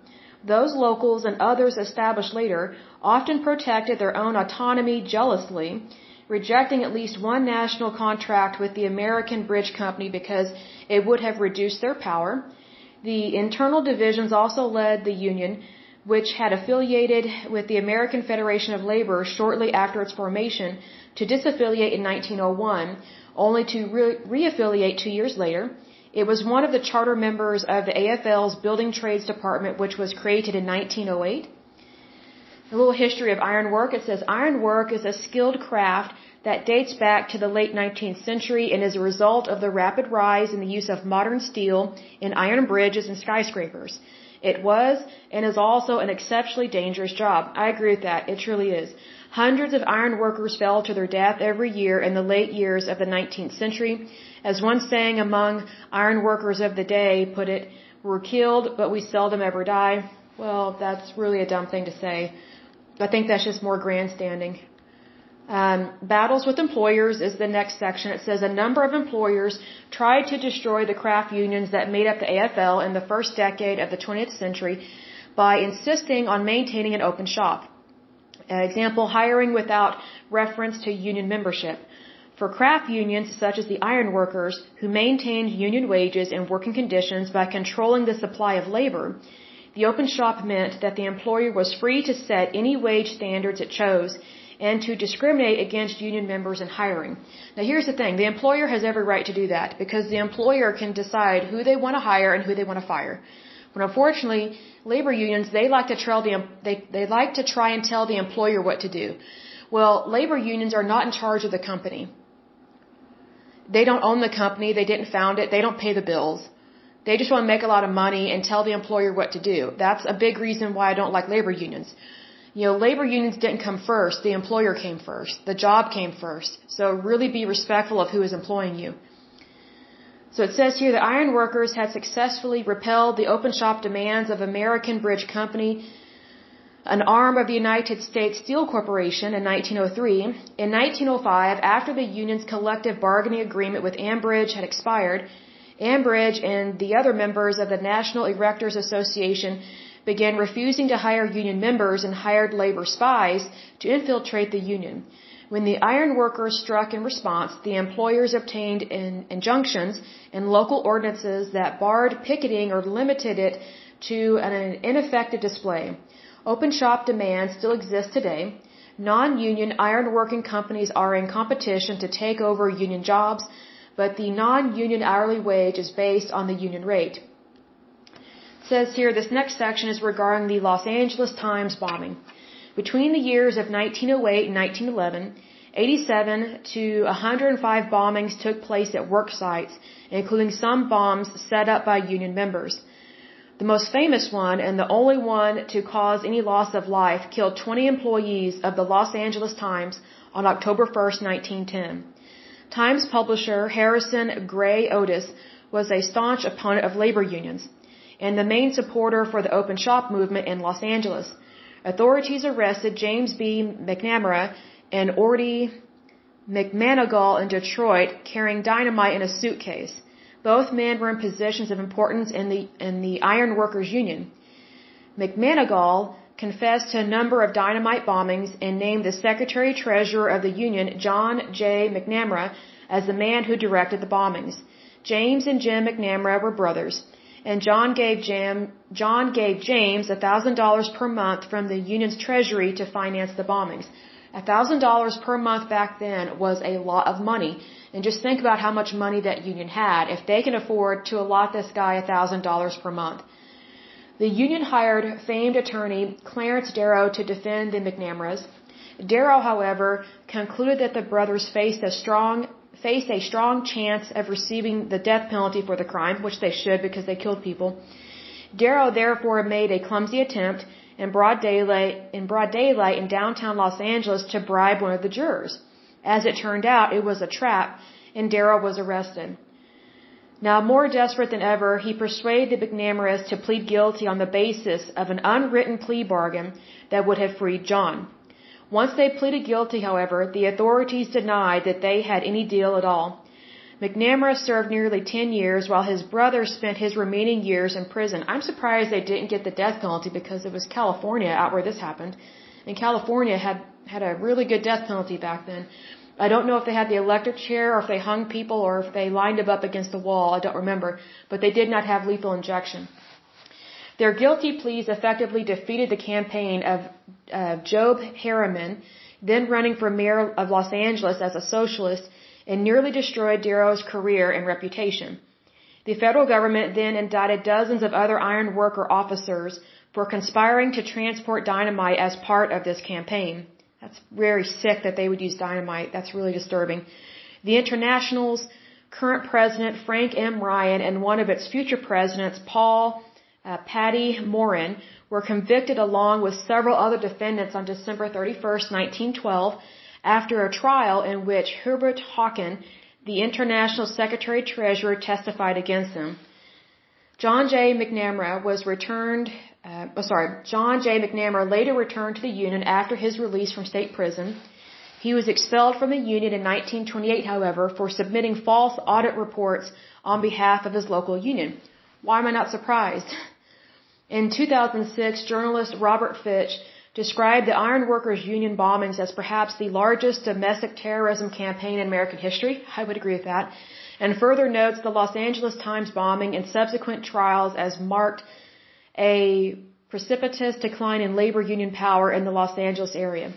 Those locals and others established later often protected their own autonomy jealously, rejecting at least one national contract with the American Bridge Company because it would have reduced their power. The internal divisions also led the union, which had affiliated with the American Federation of Labor shortly after its formation, to disaffiliate in 1901, only to reaffiliate 2 years later. It was one of the charter members of the AFL's Building Trades Department, which was created in 1908. A little history of ironwork. It says ironwork is a skilled craft that dates back to the late 19th century and is a result of the rapid rise in the use of modern steel in iron bridges and skyscrapers. It was and is also an exceptionally dangerous job. I agree with that. It truly is. Hundreds of iron workers fell to their death every year in the late years of the 19th century. As one saying among iron workers of the day put it, we're killed, but we seldom ever die. Well, that's really a dumb thing to say. I think that's just more grandstanding. Battles with employers is the next section. It says a number of employers tried to destroy the craft unions that made up the AFL in the first decade of the 20th century by insisting on maintaining an open shop. Example, hiring without reference to union membership. For craft unions such as the iron workers who maintained union wages and working conditions by controlling the supply of labor, the open shop meant that the employer was free to set any wage standards it chose and to discriminate against union members in hiring. Now here's the thing, the employer has every right to do that because the employer can decide who they want to hire and who they want to fire. But unfortunately, labor unions, they like to try and tell the employer what to do. Well, labor unions are not in charge of the company. They don't own the company, they didn't found it, they don't pay the bills. They just want to make a lot of money and tell the employer what to do. That's a big reason why I don't like labor unions. Labor unions didn't come first, the employer came first. The job came first. So really be respectful of who is employing you. So it says here the iron workers had successfully repelled the open shop demands of American Bridge Company, an arm of the United States Steel Corporation, in 1903. In 1905, after the union's collective bargaining agreement with Ambridge had expired, Ambridge and the other members of the National Erectors Association began refusing to hire union members and hired labor spies to infiltrate the union. When the iron workers struck in response, the employers obtained injunctions and local ordinances that barred picketing or limited it to an ineffective display. Open shop demands still exist today. Non-union iron-working companies are in competition to take over union jobs, but the non-union hourly wage is based on the union rate. It says here, this next section is regarding the Los Angeles Times bombing. Between the years of 1908 and 1911, 87 to 105 bombings took place at work sites, including some bombs set up by union members. The most famous one, and the only one to cause any loss of life, killed 20 employees of the Los Angeles Times on October 1st, 1910. Times publisher Harrison Gray Otis was a staunch opponent of labor unions and the main supporter for the open shop movement in Los Angeles. Authorities arrested James B. McNamara and Ordy McManigal in Detroit carrying dynamite in a suitcase. Both men were in positions of importance in the Iron Workers Union. McManigal confessed to a number of dynamite bombings and named the Secretary-Treasurer of the Union, John J. McNamara, as the man who directed the bombings. James and Jim McNamara were brothers, and John gave James $1,000 per month from the union's treasury to finance the bombings. $1,000 per month back then was a lot of money. And just think about how much money that union had if they can afford to allot this guy $1,000 per month. The union hired famed attorney Clarence Darrow to defend the McNamaras. Darrow, however, concluded that the brothers faced a strong chance of receiving the death penalty for the crime, which they should because they killed people. Darrow therefore made a clumsy attempt in broad daylight in downtown Los Angeles to bribe one of the jurors. As it turned out, it was a trap, and Darrow was arrested. Now, more desperate than ever, he persuaded the McNamaras to plead guilty on the basis of an unwritten plea bargain that would have freed John. Once they pleaded guilty, however, the authorities denied that they had any deal at all. McNamara served nearly 10 years while his brother spent his remaining years in prison. I'm surprised they didn't get the death penalty because it was California out where this happened. And California had a really good death penalty back then. I don't know if they had the electric chair or if they hung people or if they lined them up against the wall. I don't remember. But they did not have lethal injection. Their guilty pleas effectively defeated the campaign of Job Harriman, then running for mayor of Los Angeles as a socialist, and nearly destroyed Darrow's career and reputation. The federal government then indicted dozens of other iron worker officers for conspiring to transport dynamite as part of this campaign. That's very sick that they would use dynamite. That's really disturbing. The International's current president, Frank M. Ryan, and one of its future presidents, Paul Patty Morin, were convicted along with several other defendants on December 31st, 1912, after a trial in which Herbert Hawken, the International Secretary-Treasurer, testified against them. John J. McNamara later returned to the Union after his release from state prison. He was expelled from the Union in 1928, however, for submitting false audit reports on behalf of his local union. Why am I not surprised? In 2006, journalist Robert Fitch described the Iron Workers Union bombings as perhaps the largest domestic terrorism campaign in American history. I would agree with that. And further notes the Los Angeles Times bombing and subsequent trials as marked a precipitous decline in labor union power in the Los Angeles area.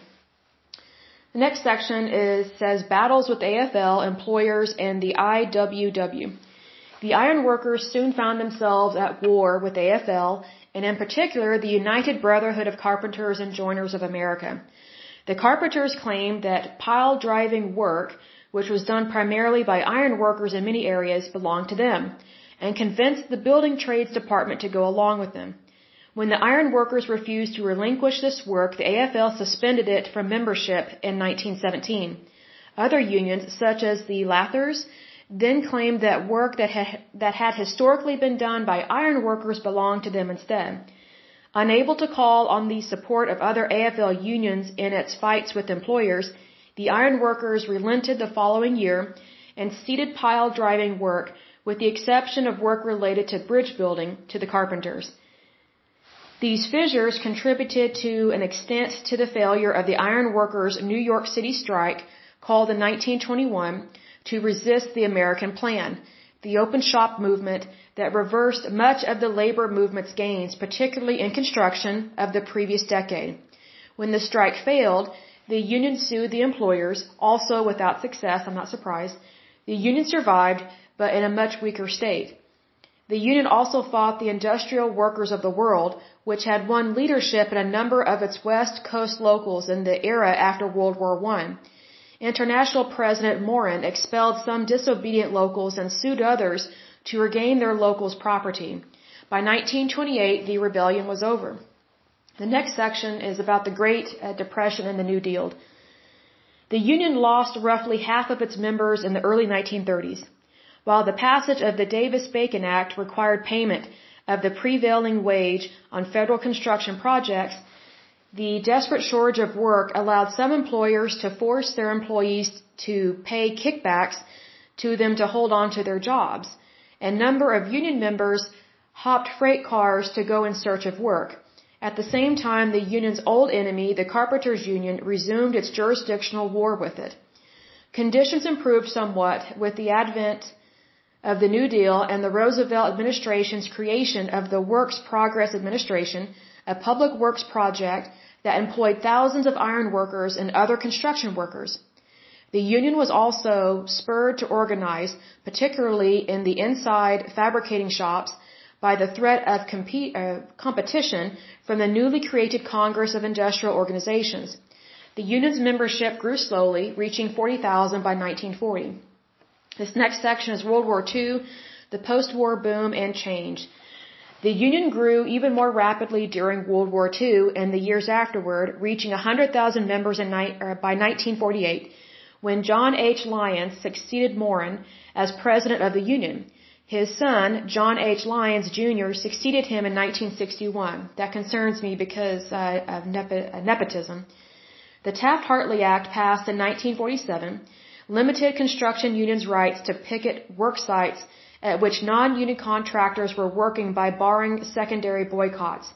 The next section says battles with AFL, employers, and the IWW. The iron workers soon found themselves at war with AFL, and in particular the United Brotherhood of Carpenters and Joiners of America. The carpenters claimed that pile driving work, which was done primarily by iron workers in many areas, belonged to them, and convinced the building trades department to go along with them. When the iron workers refused to relinquish this work, the AFL suspended it from membership in 1917. Other unions, such as the Lathers, then claimed that work that had historically been done by iron workers belonged to them instead. Unable to call on the support of other AFL unions in its fights with employers, the iron workers relented the following year and ceded pile driving work, with the exception of work related to bridge building to the carpenters. These fissures contributed to an extent to the failure of the iron workers' New York City strike, called in 1921, to resist the American plan, the open shop movement that reversed much of the labor movement's gains, particularly in construction, of the previous decade. When the strike failed, the union sued the employers, also without success, I'm not surprised. The union survived, but in a much weaker state. The union also fought the industrial workers of the world, which had won leadership in a number of its West Coast locals in the era after World War I. International President Morin expelled some disobedient locals and sued others to regain their locals' property. By 1928, the rebellion was over. The next section is about the Great Depression and the New Deal. The union lost roughly half of its members in the early 1930s. While the passage of the Davis-Bacon Act required payment of the prevailing wage on federal construction projects, the desperate shortage of work allowed some employers to force their employees to pay kickbacks to them to hold on to their jobs. A number of union members hopped freight cars to go in search of work. At the same time, the union's old enemy, the Carpenters Union, resumed its jurisdictional war with it. Conditions improved somewhat with the advent of the New Deal and the Roosevelt administration's creation of the Works Progress Administration, a public works project that employed thousands of iron workers and other construction workers. The union was also spurred to organize, particularly in the inside fabricating shops, by the threat of competition from the newly created Congress of Industrial Organizations. The union's membership grew slowly, reaching 40,000 by 1940. This next section is World War II, the post-war boom and change. The union grew even more rapidly during World War II and the years afterward, reaching 100,000 members by 1948, when John H. Lyons succeeded Morin as president of the union. His son, John H. Lyons, Jr., succeeded him in 1961. That concerns me because of nepotism. The Taft-Hartley Act, passed in 1947, limited construction unions' rights to picket work sites at which non-union contractors were working by barring secondary boycotts.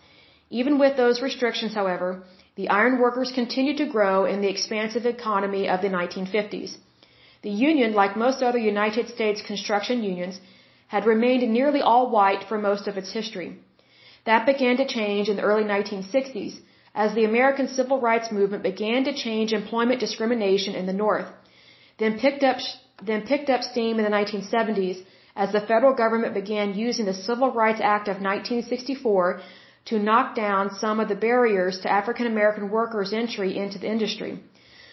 Even with those restrictions, however, the iron workers continued to grow in the expansive economy of the 1950s. The union, like most other United States construction unions, had remained nearly all white for most of its history. That began to change in the early 1960s as the American Civil Rights Movement began to change employment discrimination in the North, then picked up steam in the 1970s as the federal government began using the Civil Rights Act of 1964 to knock down some of the barriers to African American workers' entry into the industry.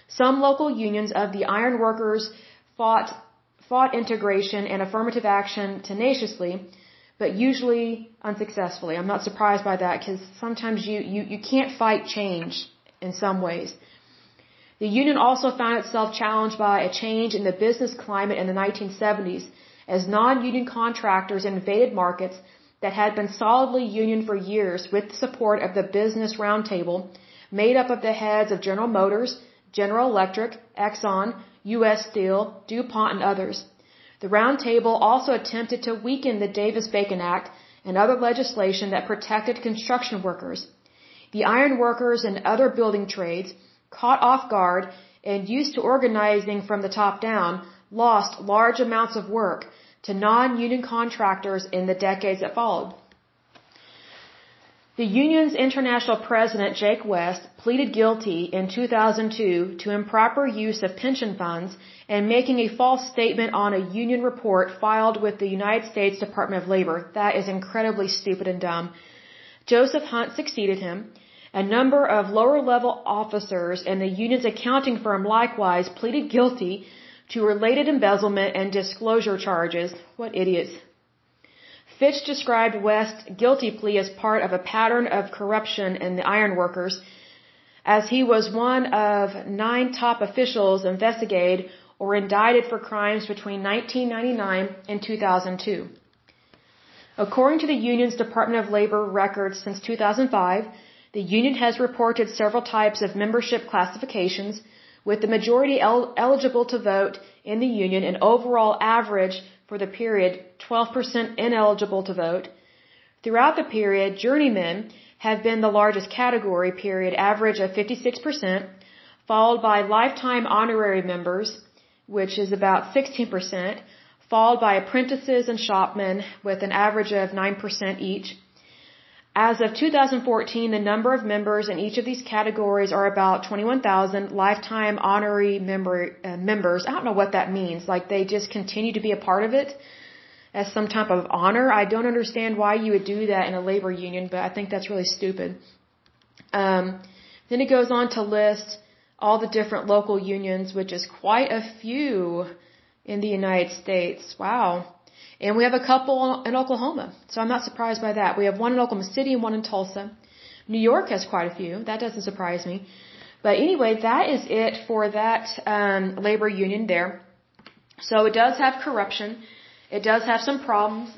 Some local unions of the iron workers fought integration and affirmative action tenaciously, but usually unsuccessfully. I'm not surprised by that because sometimes you can't fight change in some ways. The union also found itself challenged by a change in the business climate in the 1970s as non-union contractors invaded markets that had been solidly union for years with the support of the Business Roundtable, made up of the heads of General Motors, General Electric, Exxon, U.S. Steel, DuPont, and others. The Roundtable also attempted to weaken the Davis-Bacon Act and other legislation that protected construction workers. The iron workers and other building trades, caught off guard and used to organizing from the top down, lost large amounts of work to non-union contractors in the decades that followed. The union's international president, Jake West, pleaded guilty in 2002 to improper use of pension funds and making a false statement on a union report filed with the United States Department of Labor. That is incredibly stupid and dumb. Joseph Hunt succeeded him. A number of lower-level officers in the union's accounting firm likewise pleaded guilty to related embezzlement and disclosure charges. What idiots. Fitch described West's guilty plea as part of a pattern of corruption in the ironworkers, as he was one of 9 top officials investigated or indicted for crimes between 1999 and 2002. According to the union's Department of Labor records since 2005, the union has reported several types of membership classifications, with the majority eligible to vote in the union and overall average for the period, 12% ineligible to vote. Throughout the period, journeymen have been the largest category, period, average of 56%, followed by lifetime honorary members, which is about 16%, followed by apprentices and shopmen with an average of 9% each. As of 2014, the number of members in each of these categories are about 21,000 lifetime honorary members. I don't know what that means. Like they just continue to be a part of it as some type of honor. I don't understand why you would do that in a labor union, but I think that's really stupid. Then it goes on to list all the different local unions, which is quite a few in the United States. Wow. And we have a couple in Oklahoma, so I'm not surprised by that. We have one in Oklahoma City and one in Tulsa. New York has quite a few. That doesn't surprise me. But anyway, that is it for that labor union there. So it does have corruption. It does have some problems.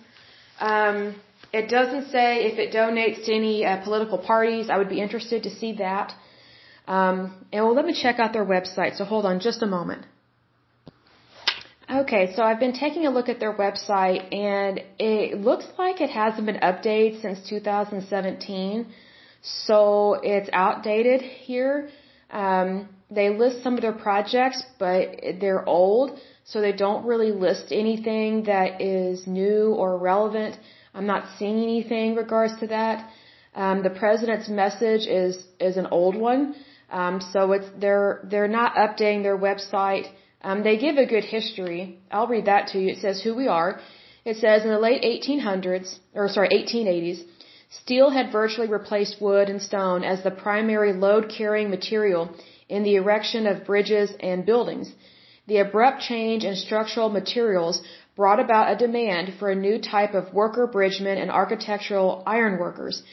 It doesn't say if it donates to any political parties. I would be interested to see that. And well, let me check out their website. So hold on just a moment. Okay, so I've been taking a look at their website, and it looks like it hasn't been updated since 2017, so it's outdated here. They list some of their projects, but they're old, so they don't really list anything that is new or relevant. I'm not seeing anything in regards to that. The president's message is an old one, so they're not updating their website. They give a good history. I'll read that to you. It says who we are. It says in the late 1880s, steel had virtually replaced wood and stone as the primary load-carrying material in the erection of bridges and buildings. The abrupt change in structural materials brought about a demand for a new type of worker bridgemen and architectural ironworkers.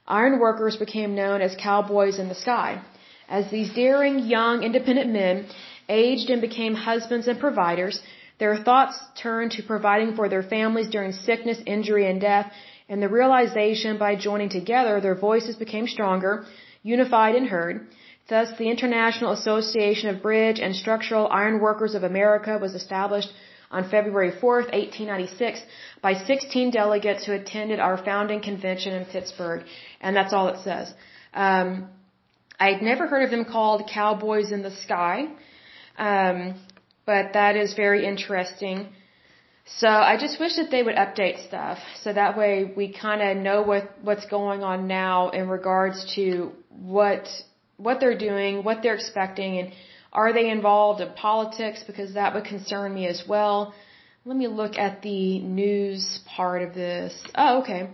Ironworkers became known as cowboys in the sky. As these daring, young, independent men aged and became husbands and providers, their thoughts turned to providing for their families during sickness, injury, and death, and the realization by joining together their voices became stronger, unified, and heard. Thus, the International Association of Bridge and Structural Ironworkers of America was established on February 4th, 1896, by 16 delegates who attended our founding convention in Pittsburgh. And that's all it says. I'd never heard of them called Cowboys in the Sky. But that is very interesting. So I just wish that they would update stuff so that way we kind of know what's going on now in regards to what they're doing, what they're expecting, and are they involved in politics, because that would concern me as well. Let me look at the news part of this. Oh, okay.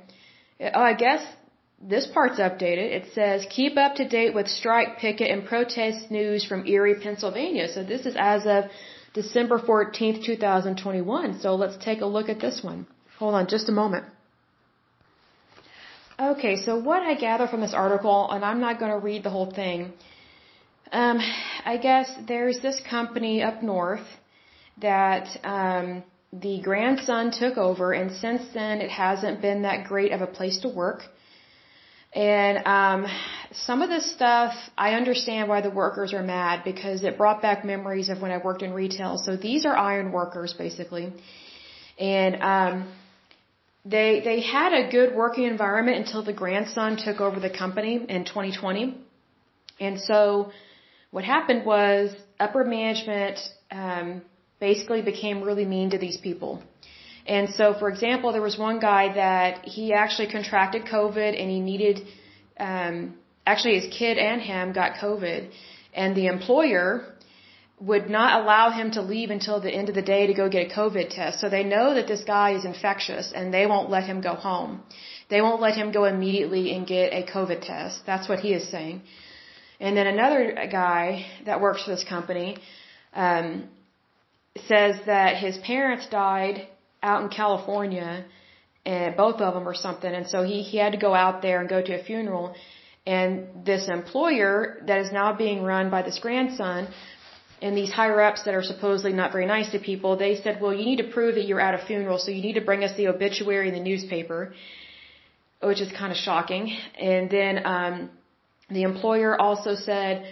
I guess this part's updated. It says, keep up to date with strike, picket, and protest news from Erie, Pennsylvania. So this is as of December 14th, 2021. So let's take a look at this one. Hold on just a moment. Okay, so what I gather from this article, and I'm not going to read the whole thing, I guess there's this company up north that the grandson took over, and since then it hasn't been that great of a place to work. And some of this stuff, I understand why the workers are mad, because it brought back memories of when I worked in retail. So these are iron workers, basically. And they had a good working environment until the grandson took over the company in 2020. And so what happened was upper management basically became really mean to these people. And so, for example, there was one guy that he actually contracted COVID, and he needed, actually his kid and him got COVID, and the employer would not allow him to leave until the end of the day to go get a COVID test. So they know that this guy is infectious, and they won't let him go home. They won't let him go immediately and get a COVID test. That's what he is saying. And then another guy that works for this company says that his parents died out in California, and both of them or something, and so he had to go out there and go to a funeral. And this employer that is now being run by this grandson, and these higher ups that are supposedly not very nice to people, they said, well, you need to prove that you're at a funeral, so you need to bring us the obituary in the newspaper, which is kind of shocking. And then the employer also said,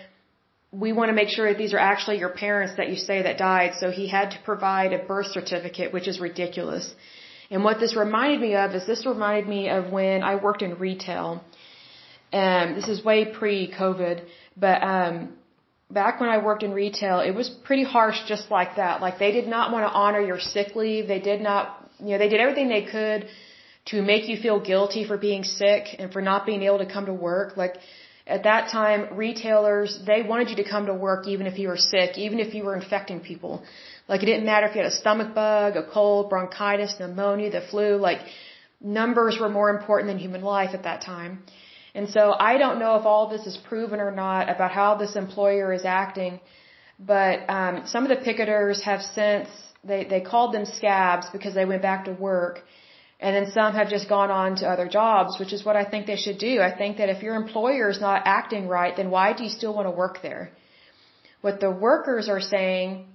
we want to make sure that these are actually your parents that you say that died. So he had to provide a birth certificate, which is ridiculous. And what this reminded me of is this reminded me of when I worked in retail. This is way pre-COVID, but back when I worked in retail, it was pretty harsh just like that. Like they did not want to honor your sick leave. They did not, they did everything they could to make you feel guilty for being sick and for not being able to come to work. Like at that time, retailers, they wanted you to come to work even if you were sick, even if you were infecting people. Like it didn't matter if you had a stomach bug, a cold, bronchitis, pneumonia, the flu, like numbers were more important than human life at that time. And so I don't know if all this is proven or not about how this employer is acting, but some of the picketers have since, they called them scabs because they went back to work, and then some have just gone on to other jobs, which is what I think they should do. I think that if your employer is not acting right, then why do you still want to work there? What the workers are saying,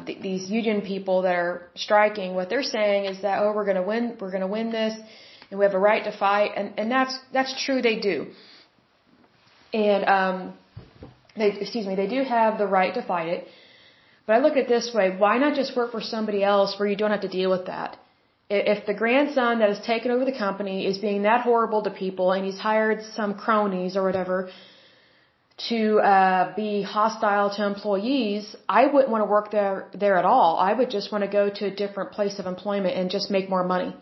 these union people that are striking, what they're saying is that, oh, we're going to win this, and we have a right to fight, and that's true, they do. And they do have the right to fight it. But I look at it this way, why not just work for somebody else where you don't have to deal with that? If the grandson that has taken over the company is being that horrible to people and he's hired some cronies or whatever to be hostile to employees, I wouldn't want to work there at all. I would just want to go to a different place of employment and just make more money.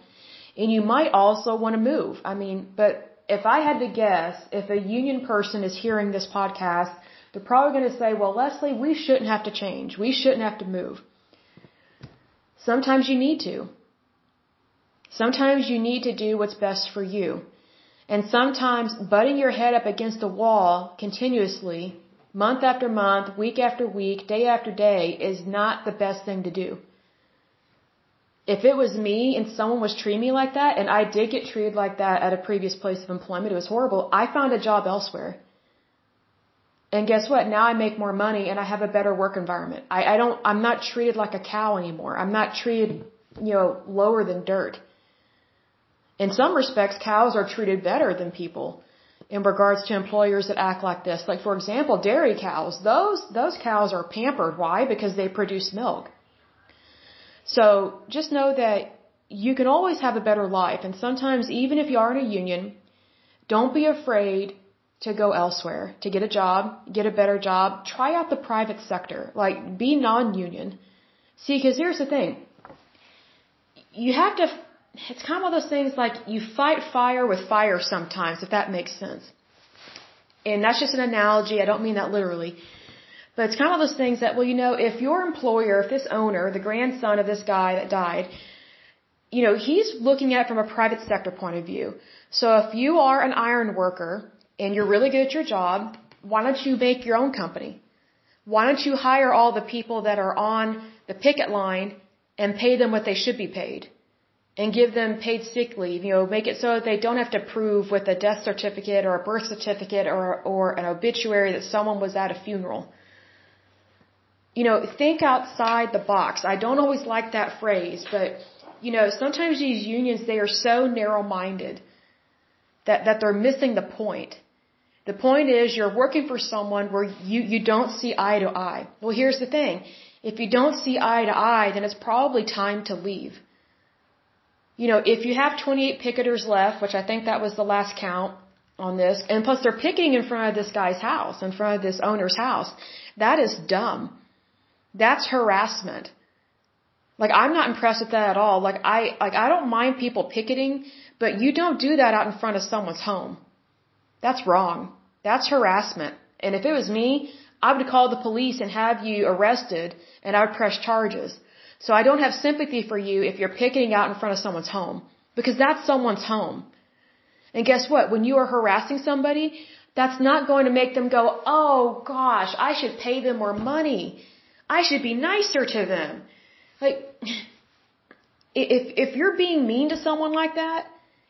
And you might also want to move. I mean, but if I had to guess, if a union person is hearing this podcast, they're probably going to say, well, Lesley, we shouldn't have to change. We shouldn't have to move. Sometimes you need to. Sometimes you need to do what's best for you. And sometimes butting your head up against a wall continuously, month after month, week after week, day after day, is not the best thing to do. If it was me and someone was treating me like that, and I did get treated like that at a previous place of employment, it was horrible, I found a job elsewhere. And guess what? Now I make more money and I have a better work environment. I'm not treated like a cow anymore. I'm not treated, lower than dirt. In some respects, cows are treated better than people in regards to employers that act like this. Like, for example, dairy cows. Those cows are pampered. Why? Because they produce milk. So just know that you can always have a better life. And sometimes, even if you are in a union, don't be afraid to go elsewhere, to get a job, get a better job. Try out the private sector. Like, be non-union. See, because here's the thing. You have to... It's kind of one of those things like you fight fire with fire sometimes, if that makes sense. And that's just an analogy. I don't mean that literally. But it's kind of one of those things that, if your employer, if this owner, the grandson of this guy that died, he's looking at it from a private sector point of view. So if you are an iron worker and you're really good at your job, why don't you make your own company? Why don't you hire all the people that are on the picket line and pay them what they should be paid? And give them paid sick leave, make it so that they don't have to prove with a death certificate or a birth certificate or an obituary that someone was at a funeral. Think outside the box. I don't always like that phrase, but, sometimes these unions, they are so narrow-minded that they're missing the point. The point is you're working for someone where you don't see eye to eye. Well, here's the thing. If you don't see eye to eye, then it's probably time to leave. If you have 28 picketers left, which I think that was the last count on this, and plus they're picketing in front of this guy's house, in front of this owner's house, that is dumb. That's harassment. Like, I'm not impressed with that at all. I don't mind people picketing, but you don't do that out in front of someone's home. That's wrong. That's harassment. And if it was me, I would call the police and have you arrested, and I would press charges. So I don't have sympathy for you if you're picketing out in front of someone's home, because that's someone's home. And guess what? When you are harassing somebody, that's not going to make them go, oh gosh, I should pay them more money. I should be nicer to them. Like, if you're being mean to someone like that,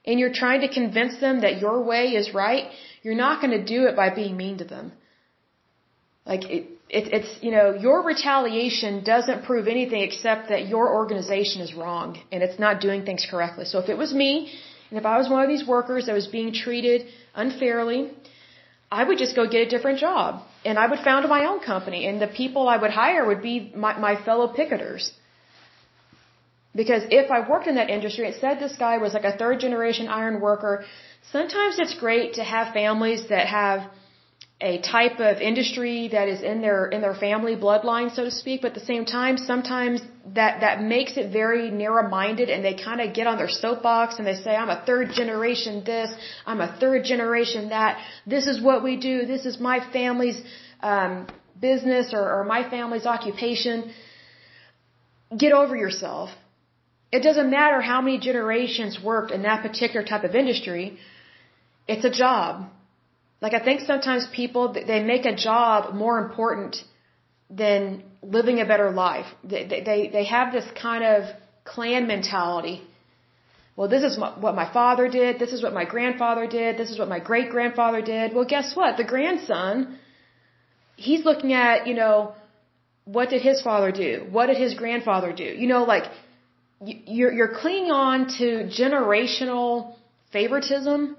and you're trying to convince them that your way is right, you're not going to do it by being mean to them. Like, it's your retaliation doesn't prove anything except that your organization is wrong and it's not doing things correctly. So if it was me, and if I was one of these workers that was being treated unfairly, I would just go get a different job. And I would found my own company. And the people I would hire would be my fellow picketers. Because if I worked in that industry, it said this guy was like a third generation iron worker. Sometimes it's great to have families that have a type of industry that is in their family bloodline, so to speak. But at the same time, sometimes that makes it very narrow-minded, and they kind of get on their soapbox and they say, I'm a third generation this, I'm a third generation that, this is what we do, this is my family's business or my family's occupation. Get over yourself. It doesn't matter how many generations worked in that particular type of industry. It's a job. Like, I think sometimes people, they make a job more important than living a better life. They have this kind of clan mentality. Well, this is what my father did. This is what my grandfather did. This is what my great-grandfather did. Well, guess what? The grandson, he's looking at, what did his father do? What did his grandfather do? You're clinging on to generational favoritism,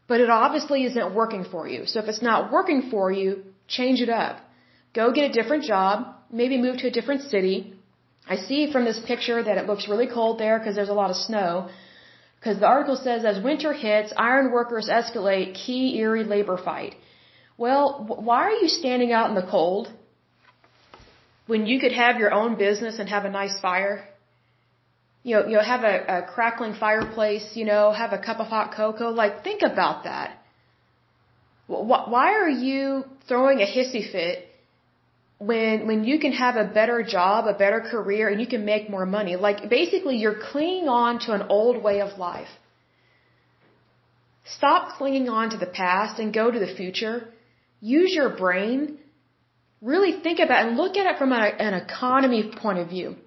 but it obviously isn't working for you. So if it's not working for you, change it up. Go get a different job, maybe move to a different city. I see from this picture that it looks really cold there because there's a lot of snow. Because the article says, as winter hits, iron workers escalate key Erie labor fight. Well, why are you standing out in the cold when you could have your own business and have a nice fire? Have a crackling fireplace, have a cup of hot cocoa. Think about that. Why are you throwing a hissy fit when you can have a better job, a better career, and you can make more money? Basically, you're clinging on to an old way of life. Stop clinging on to the past and go to the future. Use your brain. Really think about it and look at it from an economy point of view.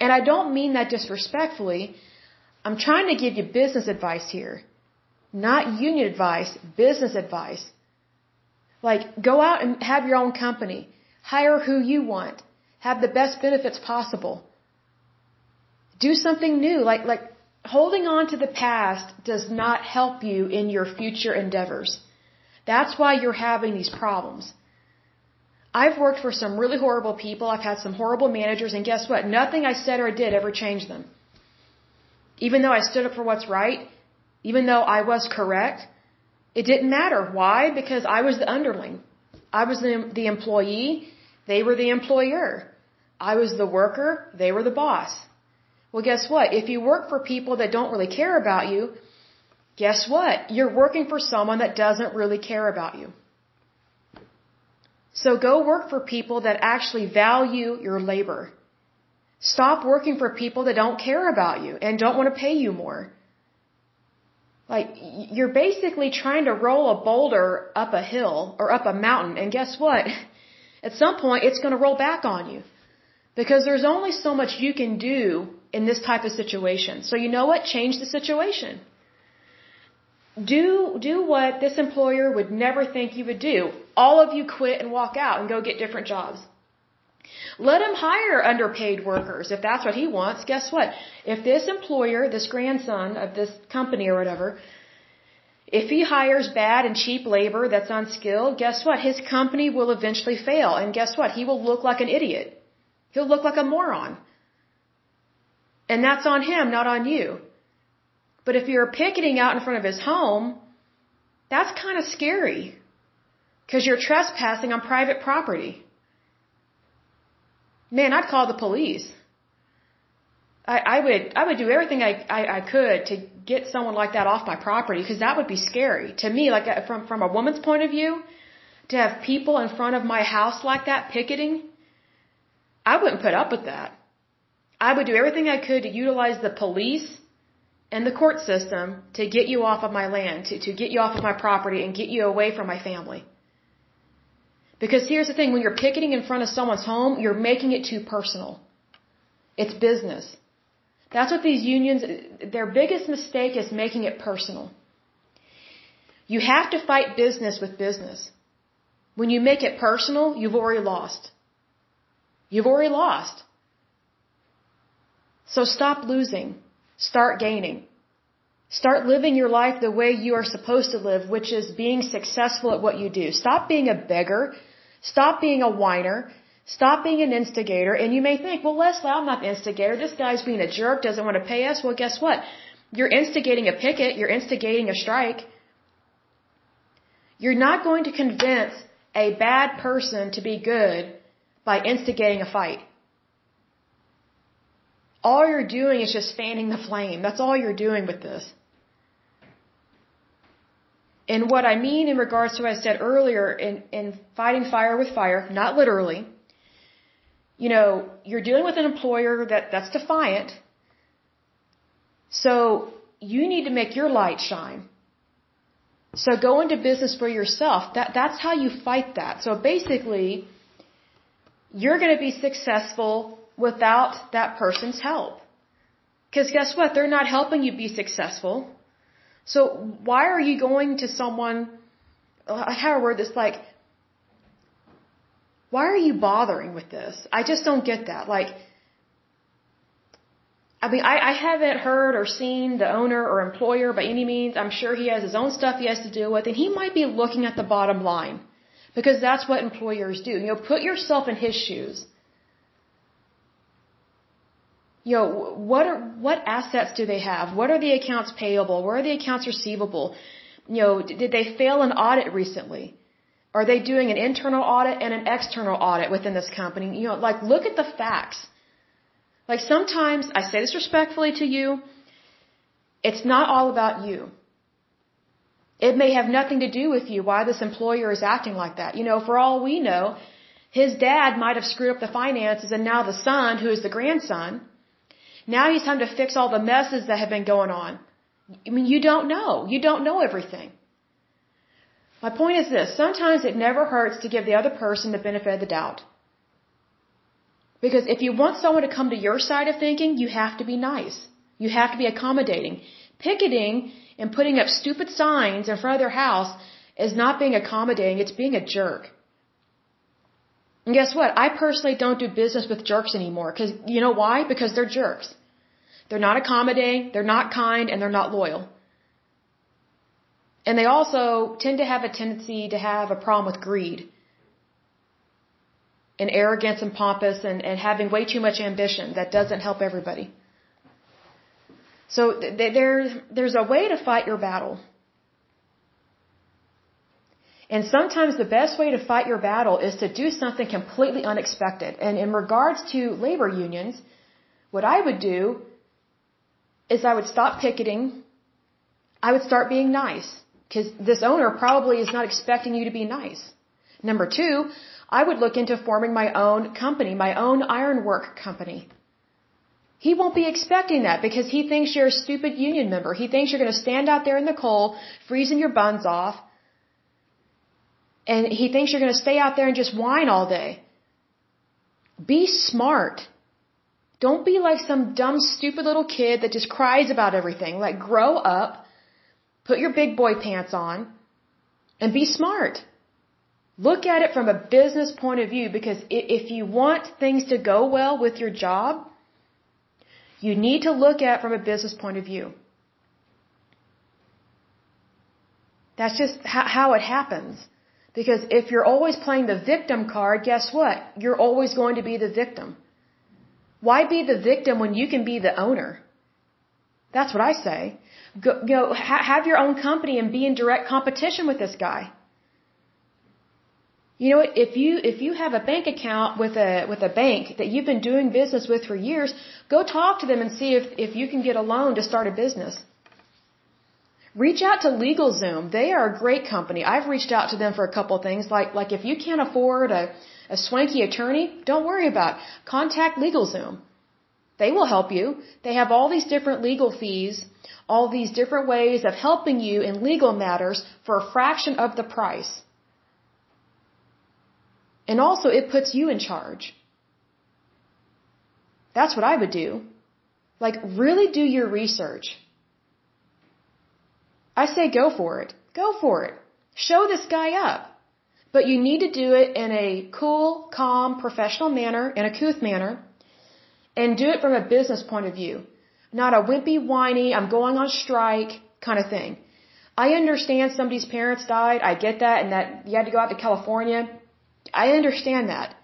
And I don't mean that disrespectfully. I'm trying to give you business advice here. Not union advice, business advice. Go out and have your own company. Hire who you want. Have the best benefits possible. Do something new. Holding on to the past does not help you in your future endeavors. That's why you're having these problems. I've worked for some really horrible people. I've had some horrible managers, and guess what? Nothing I said or did ever changed them. Even though I stood up for what's right, even though I was correct, it didn't matter. Why? Because I was the underling. I was the employee. They were the employer. I was the worker. They were the boss. Well, guess what? If you work for people that don't really care about you, guess what? You're working for someone that doesn't really care about you. So go work for people that actually value your labor. Stop working for people that don't care about you and don't want to pay you more. You're basically trying to roll a boulder up a hill or up a mountain, and guess what? At some point, it's going to roll back on you. Because there's only so much you can do in this type of situation. So you know what? Change the situation. Do what this employer would never think you would do. All of you quit and walk out and go get different jobs. Let him hire underpaid workers if that's what he wants. Guess what? If this employer, this grandson of this company or whatever, if he hires bad and cheap labor that's unskilled, guess what? His company will eventually fail. And guess what? He will look like an idiot. He'll look like a moron. And that's on him, not on you. But if you're picketing out in front of his home, that's kind of scary. Because you're trespassing on private property. Man, I'd call the police. I would do everything I could to get someone like that off my property, because that would be scary. To me, from a woman's point of view, to have people in front of my house like that picketing, I wouldn't put up with that. I would do everything I could to utilize the police and the court system to get you off of my land, to get you off of my property and get you away from my family. Because here's the thing, when you're picketing in front of someone's home, you're making it too personal. It's business. That's what these unions, their biggest mistake is making it personal. You have to fight business with business. When you make it personal, you've already lost. You've already lost. So stop losing. Start gaining. Start living your life the way you are supposed to live, which is being successful at what you do. Stop being a beggar. Stop being a whiner. Stop being an instigator. And you may think, well, Lesley, I'm not the instigator. This guy's being a jerk, doesn't want to pay us. Well, guess what? You're instigating a picket. You're instigating a strike. You're not going to convince a bad person to be good by instigating a fight. All you're doing is just fanning the flame. That's all you're doing with this. And what I mean in regards to what I said earlier in fighting fire with fire, not literally, you're dealing with an employer that's defiant. So you need to make your light shine. So go into business for yourself. That's how you fight that. So basically, you're going to be successful without that person's help. Because guess what? They're not helping you be successful. So why are you going to someone, how do I word this, why are you bothering with this? I just don't get that. I haven't heard or seen the owner or employer by any means. I'm sure he has his own stuff he has to deal with, and he might be looking at the bottom line, because that's what employers do. Put yourself in his shoes. What assets do they have? What are the accounts payable? Where are the accounts receivable? Did they fail an audit recently? Are they doing an internal audit and an external audit within this company? Look at the facts. Sometimes, I say this respectfully to you, it's not all about you. It may have nothing to do with you why this employer is acting like that. For all we know, his dad might have screwed up the finances, and now the son, who is the grandson, now he's time to fix all the messes that have been going on. You don't know. You don't know everything. My point is this. Sometimes it never hurts to give the other person the benefit of the doubt. Because if you want someone to come to your side of thinking, you have to be nice. You have to be accommodating. Picketing and putting up stupid signs in front of their house is not being accommodating, it's being a jerk. And guess what? I personally don't do business with jerks anymore. Because you know why? Because they're jerks. They're not accommodating, they're not kind, and they're not loyal. And they also tend to have a tendency to have a problem with greed and arrogance and pompous and having way too much ambition. That doesn't help everybody. So there's a way to fight your battle. And sometimes the best way to fight your battle is to do something completely unexpected. And in regards to labor unions, what I would do is I would stop picketing. I would start being nice, because this owner probably is not expecting you to be nice. Number two, I would look into forming my own company, my own ironwork company. He won't be expecting that because he thinks you're a stupid union member. He thinks you're going to stand out there in the cold, freezing your buns off, and he thinks you're going to stay out there and just whine all day. Be smart. Don't be like some dumb, stupid little kid that just cries about everything. Grow up, put your big boy pants on, and be smart. Look at it from a business point of view, because if you want things to go well with your job, you need to look at it from a business point of view. That's just how it happens. Because if you're always playing the victim card, guess what? You're always going to be the victim. Why be the victim when you can be the owner? That's what I say. Go have your own company and be in direct competition with this guy. If you have a bank account with a bank that you've been doing business with for years, go talk to them and see if you can get a loan to start a business. Reach out to LegalZoom. They are a great company. I've reached out to them for a couple of things. Like if you can't afford a swanky attorney, don't worry about it. Contact LegalZoom. They will help you. They have all these different legal fees, all these different ways of helping you in legal matters for a fraction of the price. And also, it puts you in charge. That's what I would do. Really do your research. I say go for it. Go for it. Show this guy up. But you need to do it in a cool, calm, professional manner, in a couth manner, and do it from a business point of view. not a wimpy, whiny, I'm going on strike kind of thing. I understand somebody's parents died. I get that, and that you had to go out to California. I understand that.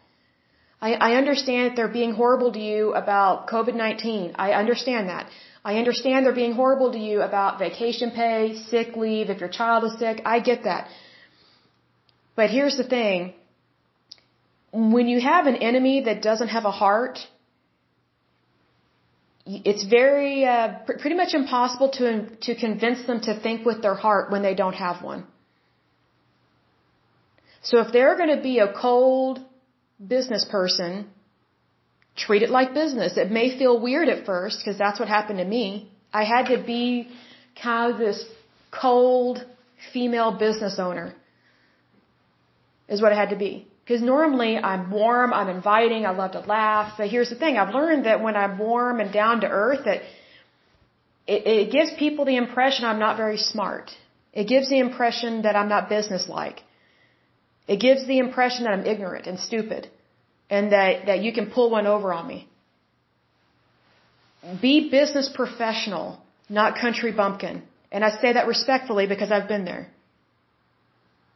I understand that they're being horrible to you about COVID-19. I understand that. I understand they're being horrible to you about vacation pay, sick leave, if your child is sick. I get that. But here's the thing. When you have an enemy that doesn't have a heart, it's very, pretty much impossible to convince them to think with their heart when they don't have one. So if they're going to be a cold business person, treat it like business. It may feel weird at first because that's what happened to me. I had to be kind of this cold female business owner is what I had to be. Because normally I'm warm, I'm inviting, I love to laugh. But here's the thing, I've learned that when I'm warm and down to earth, that it gives people the impression I'm not very smart. It gives the impression that I'm not businesslike. It gives the impression that I'm ignorant and stupid and that you can pull one over on me. Be business professional, not country bumpkin. And I say that respectfully because I've been there.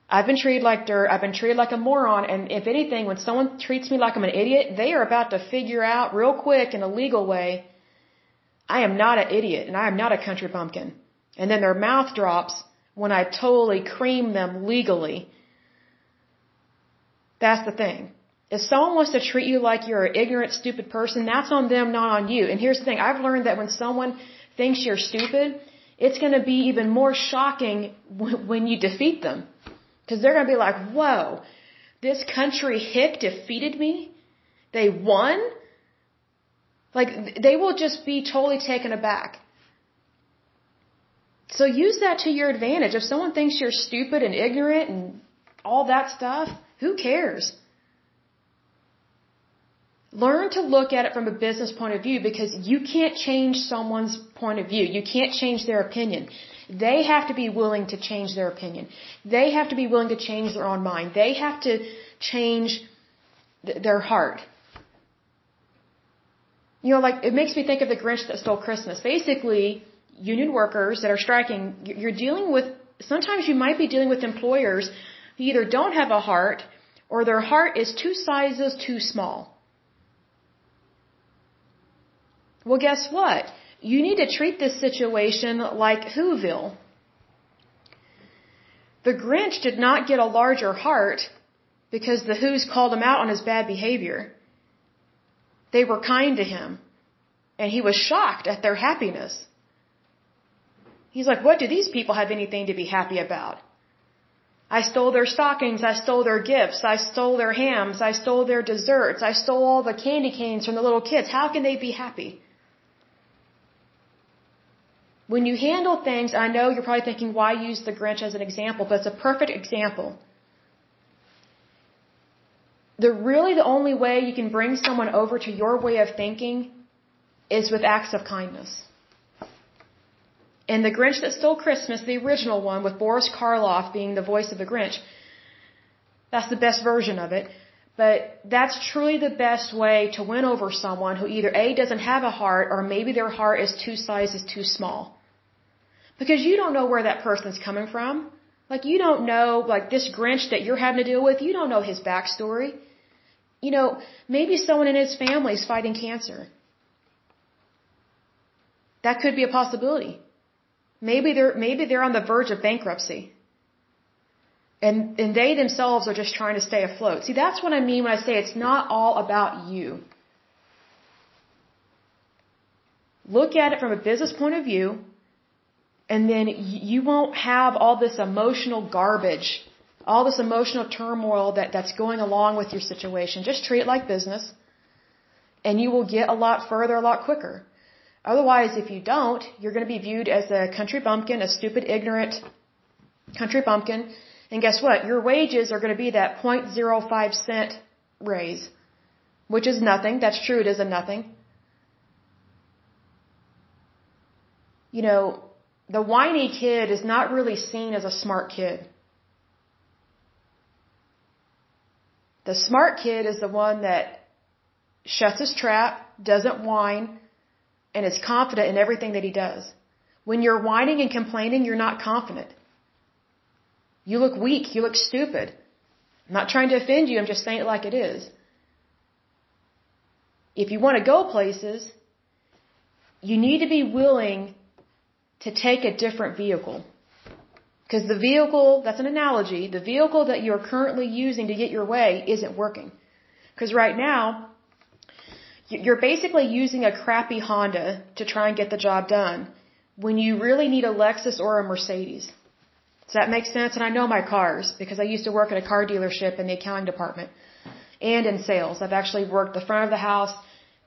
I've been treated like dirt. I've been treated like a moron. And if anything, when someone treats me like I'm an idiot, they are about to figure out real quick in a legal way, I am not an idiot and I am not a country bumpkin. And then their mouth drops when I totally cream them legally. That's the thing. If someone wants to treat you like you're an ignorant, stupid person, that's on them, not on you. And here's the thing. I've learned that when someone thinks you're stupid, it's going to be even more shocking when you defeat them. Because they're going to be like, whoa, this country hick defeated me? They won? Like, they will just be totally taken aback. So use that to your advantage. If someone thinks you're stupid and ignorant and all that stuff, who cares? Learn to look at it from a business point of view because you can't change someone's point of view. You can't change their opinion. They have to be willing to change their opinion. They have to be willing to change their own mind. They have to change their heart. You know, like, it makes me think of the Grinch that stole Christmas. Basically, union workers that are striking, you're dealing with, sometimes you might be dealing with employers who either don't have a heart or their heart is 2 sizes too small. Well, guess what? You need to treat this situation like Whoville. The Grinch did not get a larger heart because the Whos called him out on his bad behavior. They were kind to him, and he was shocked at their happiness. He's like, what do these people have anything to be happy about? I stole their stockings, I stole their gifts, I stole their hams, I stole their desserts, I stole all the candy canes from the little kids. How can they be happy? When you handle things, I know you're probably thinking, why use the Grinch as an example? But it's a perfect example. The only way you can bring someone over to your way of thinking is with acts of kindness. And The Grinch That Stole Christmas, the original one, with Boris Karloff being the voice of the Grinch, that's the best version of it. But that's truly the best way to win over someone who either A, doesn't have a heart, or maybe their heart is 2 sizes too small. Because you don't know where that person's coming from. Like, you don't know, like, this Grinch that you're having to deal with, you don't know his backstory. You know, maybe someone in his family is fighting cancer. That could be a possibility. Maybe they're on the verge of bankruptcy. And they themselves are just trying to stay afloat. See, that's what I mean when I say it's not all about you. Look at it from a business point of view, and then you won't have all this emotional garbage, all this emotional turmoil that's going along with your situation. Just treat it like business, and you will get a lot further a lot quicker. Otherwise, if you don't, you're going to be viewed as a country bumpkin, a stupid, ignorant country bumpkin. And guess what? Your wages are going to be that 0.05 cent raise, which is nothing. That's true. It is a nothing. You know, the whiny kid is not really seen as a smart kid. The smart kid is the one that shuts his trap, doesn't whine, and is confident in everything that he does. When you're whining and complaining, you're not confident. You look weak. You look stupid. I'm not trying to offend you. I'm just saying it like it is. If you want to go places, you need to be willing to take a different vehicle. Because the vehicle, that's an analogy, the vehicle that you're currently using to get your way isn't working. Because right now, you're basically using a crappy Honda to try and get the job done when you really need a Lexus or a Mercedes. Does that make sense? And I know my cars because I used to work at a car dealership in the accounting department and in sales. I've actually worked the front of the house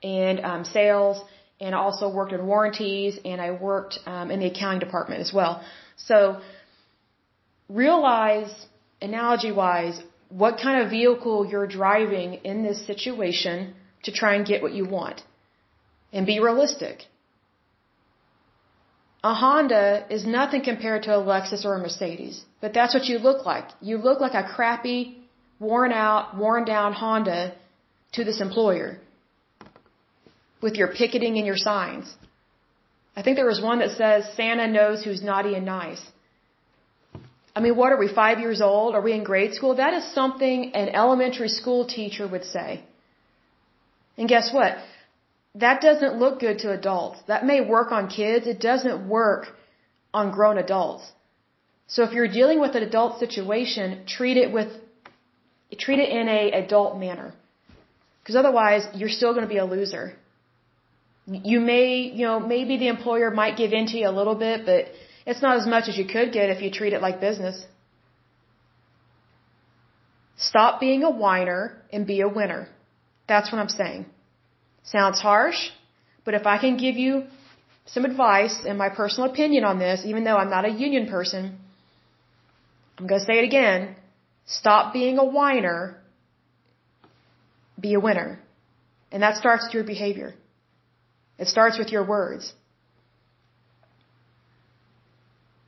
and sales, and I also worked in warranties, and I worked in the accounting department as well. So realize, analogy-wise, what kind of vehicle you're driving in this situation to try and get what you want. And be realistic. A Honda is nothing compared to a Lexus or a Mercedes. But that's what you look like. You look like a crappy, worn out, worn down Honda to this employer. With your picketing and your signs. I think there was one that says, Santa knows who's naughty and nice. I mean, what are we, 5 years old? Are we in grade school? That is something an elementary school teacher would say. And guess what? That doesn't look good to adults. That may work on kids. It doesn't work on grown adults. So if you're dealing with an adult situation, treat it in a adult manner. Because otherwise, you're still going to be a loser. You may, maybe the employer might give in to you a little bit, but it's not as much as you could get if you treat it like business. Stop being a whiner and be a winner. That's what I'm saying. Sounds harsh, but if I can give you some advice and my personal opinion on this, even though I'm not a union person, I'm going to say it again. Stop being a whiner. Be a winner. And that starts with your behavior. It starts with your words.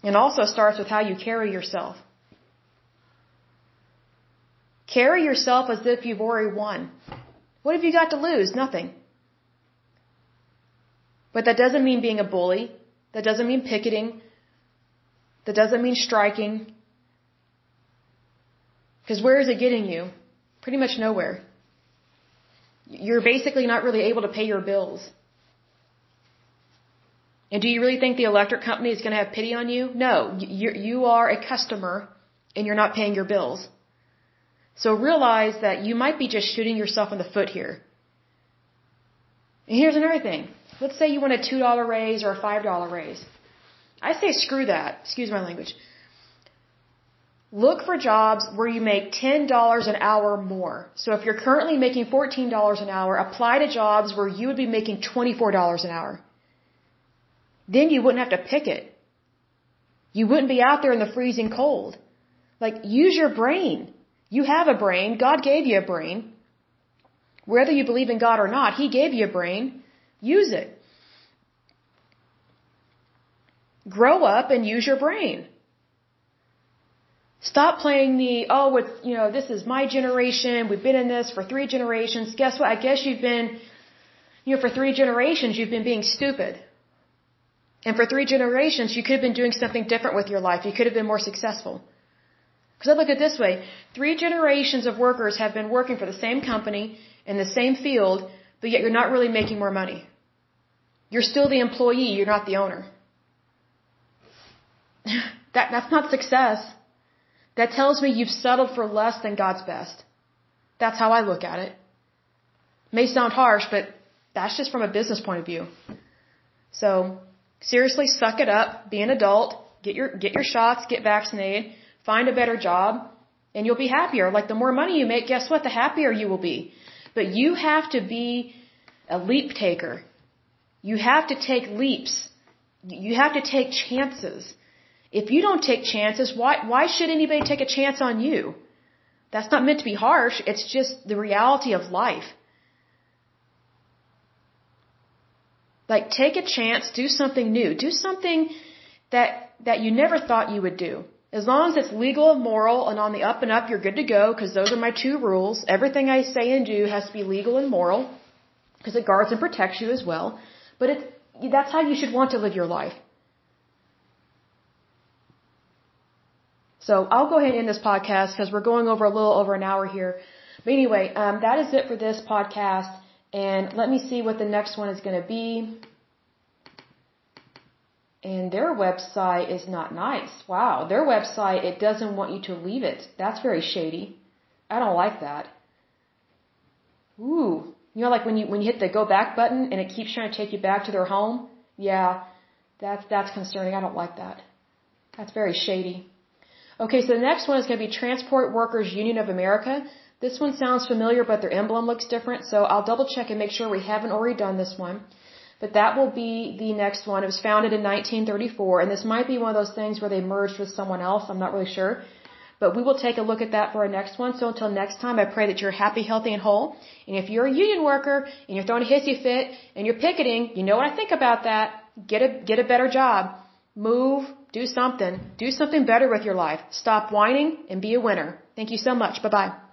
And also starts with how you carry yourself. Carry yourself as if you've already won. What have you got to lose? Nothing. But that doesn't mean being a bully. That doesn't mean picketing. That doesn't mean striking. Because where is it getting you? Pretty much nowhere. You're basically not really able to pay your bills. And do you really think the electric company is going to have pity on you? No. You are a customer and you're not paying your bills. So realize that you might be just shooting yourself in the foot here. And here's another thing. Let's say you want a $2 raise or a $5 raise. I say screw that. Excuse my language. Look for jobs where you make $10 an hour more. So if you're currently making $14 an hour, apply to jobs where you would be making $24 an hour. Then you wouldn't have to pick it. You wouldn't be out there in the freezing cold. Like, use your brain. You have a brain. God gave you a brain. Whether you believe in God or not, He gave you a brain. Use it. Grow up and use your brain. Stop playing this is my generation. We've been in this for 3 generations. Guess what? I guess you've been, for 3 generations, you've been being stupid. And for 3 generations, you could have been doing something different with your life. You could have been more successful. Because I look at it this way. 3 generations of workers have been working for the same company in the same field, but yet you're not really making more money. You're still the employee. You're not the owner. That's not success. That tells me you've settled for less than God's best. That's how I look at it. May sound harsh, but that's just from a business point of view. So, seriously, suck it up, be an adult, get your shots, get vaccinated, find a better job, and you'll be happier. Like, the more money you make, guess what? The happier you will be. But you have to be a leap taker. You have to take leaps. You have to take chances. If you don't take chances, why should anybody take a chance on you? That's not meant to be harsh. It's just the reality of life. Like, take a chance, do something new. Do something that you never thought you would do. As long as it's legal and moral and on the up and up, you're good to go, because those are my 2 rules. Everything I say and do has to be legal and moral, because it guards and protects you as well. But that's how you should want to live your life. So I'll go ahead and end this podcast because we're going over a little over an hour here. But anyway, that is it for this podcast. And let me see what the next one is going to be. And their website is not nice. Wow, their website, it doesn't want you to leave it. That's very shady. I don't like that. Ooh, you know, like when you hit the go back button and it keeps trying to take you back to their home? Yeah, that's concerning. I don't like that. That's very shady. Okay, so the next one is going to be Transport Workers Union of America. This one sounds familiar, but their emblem looks different, so I'll double check and make sure we haven't already done this one. But that will be the next one. It was founded in 1934, and this might be one of those things where they merged with someone else. I'm not really sure. But we will take a look at that for our next one. So until next time, I pray that you're happy, healthy, and whole. And if you're a union worker and you're throwing a hissy fit and you're picketing, you know what I think about that. Get a better job. Move. Do something. Do something better with your life. Stop whining and be a winner. Thank you so much. Bye-bye.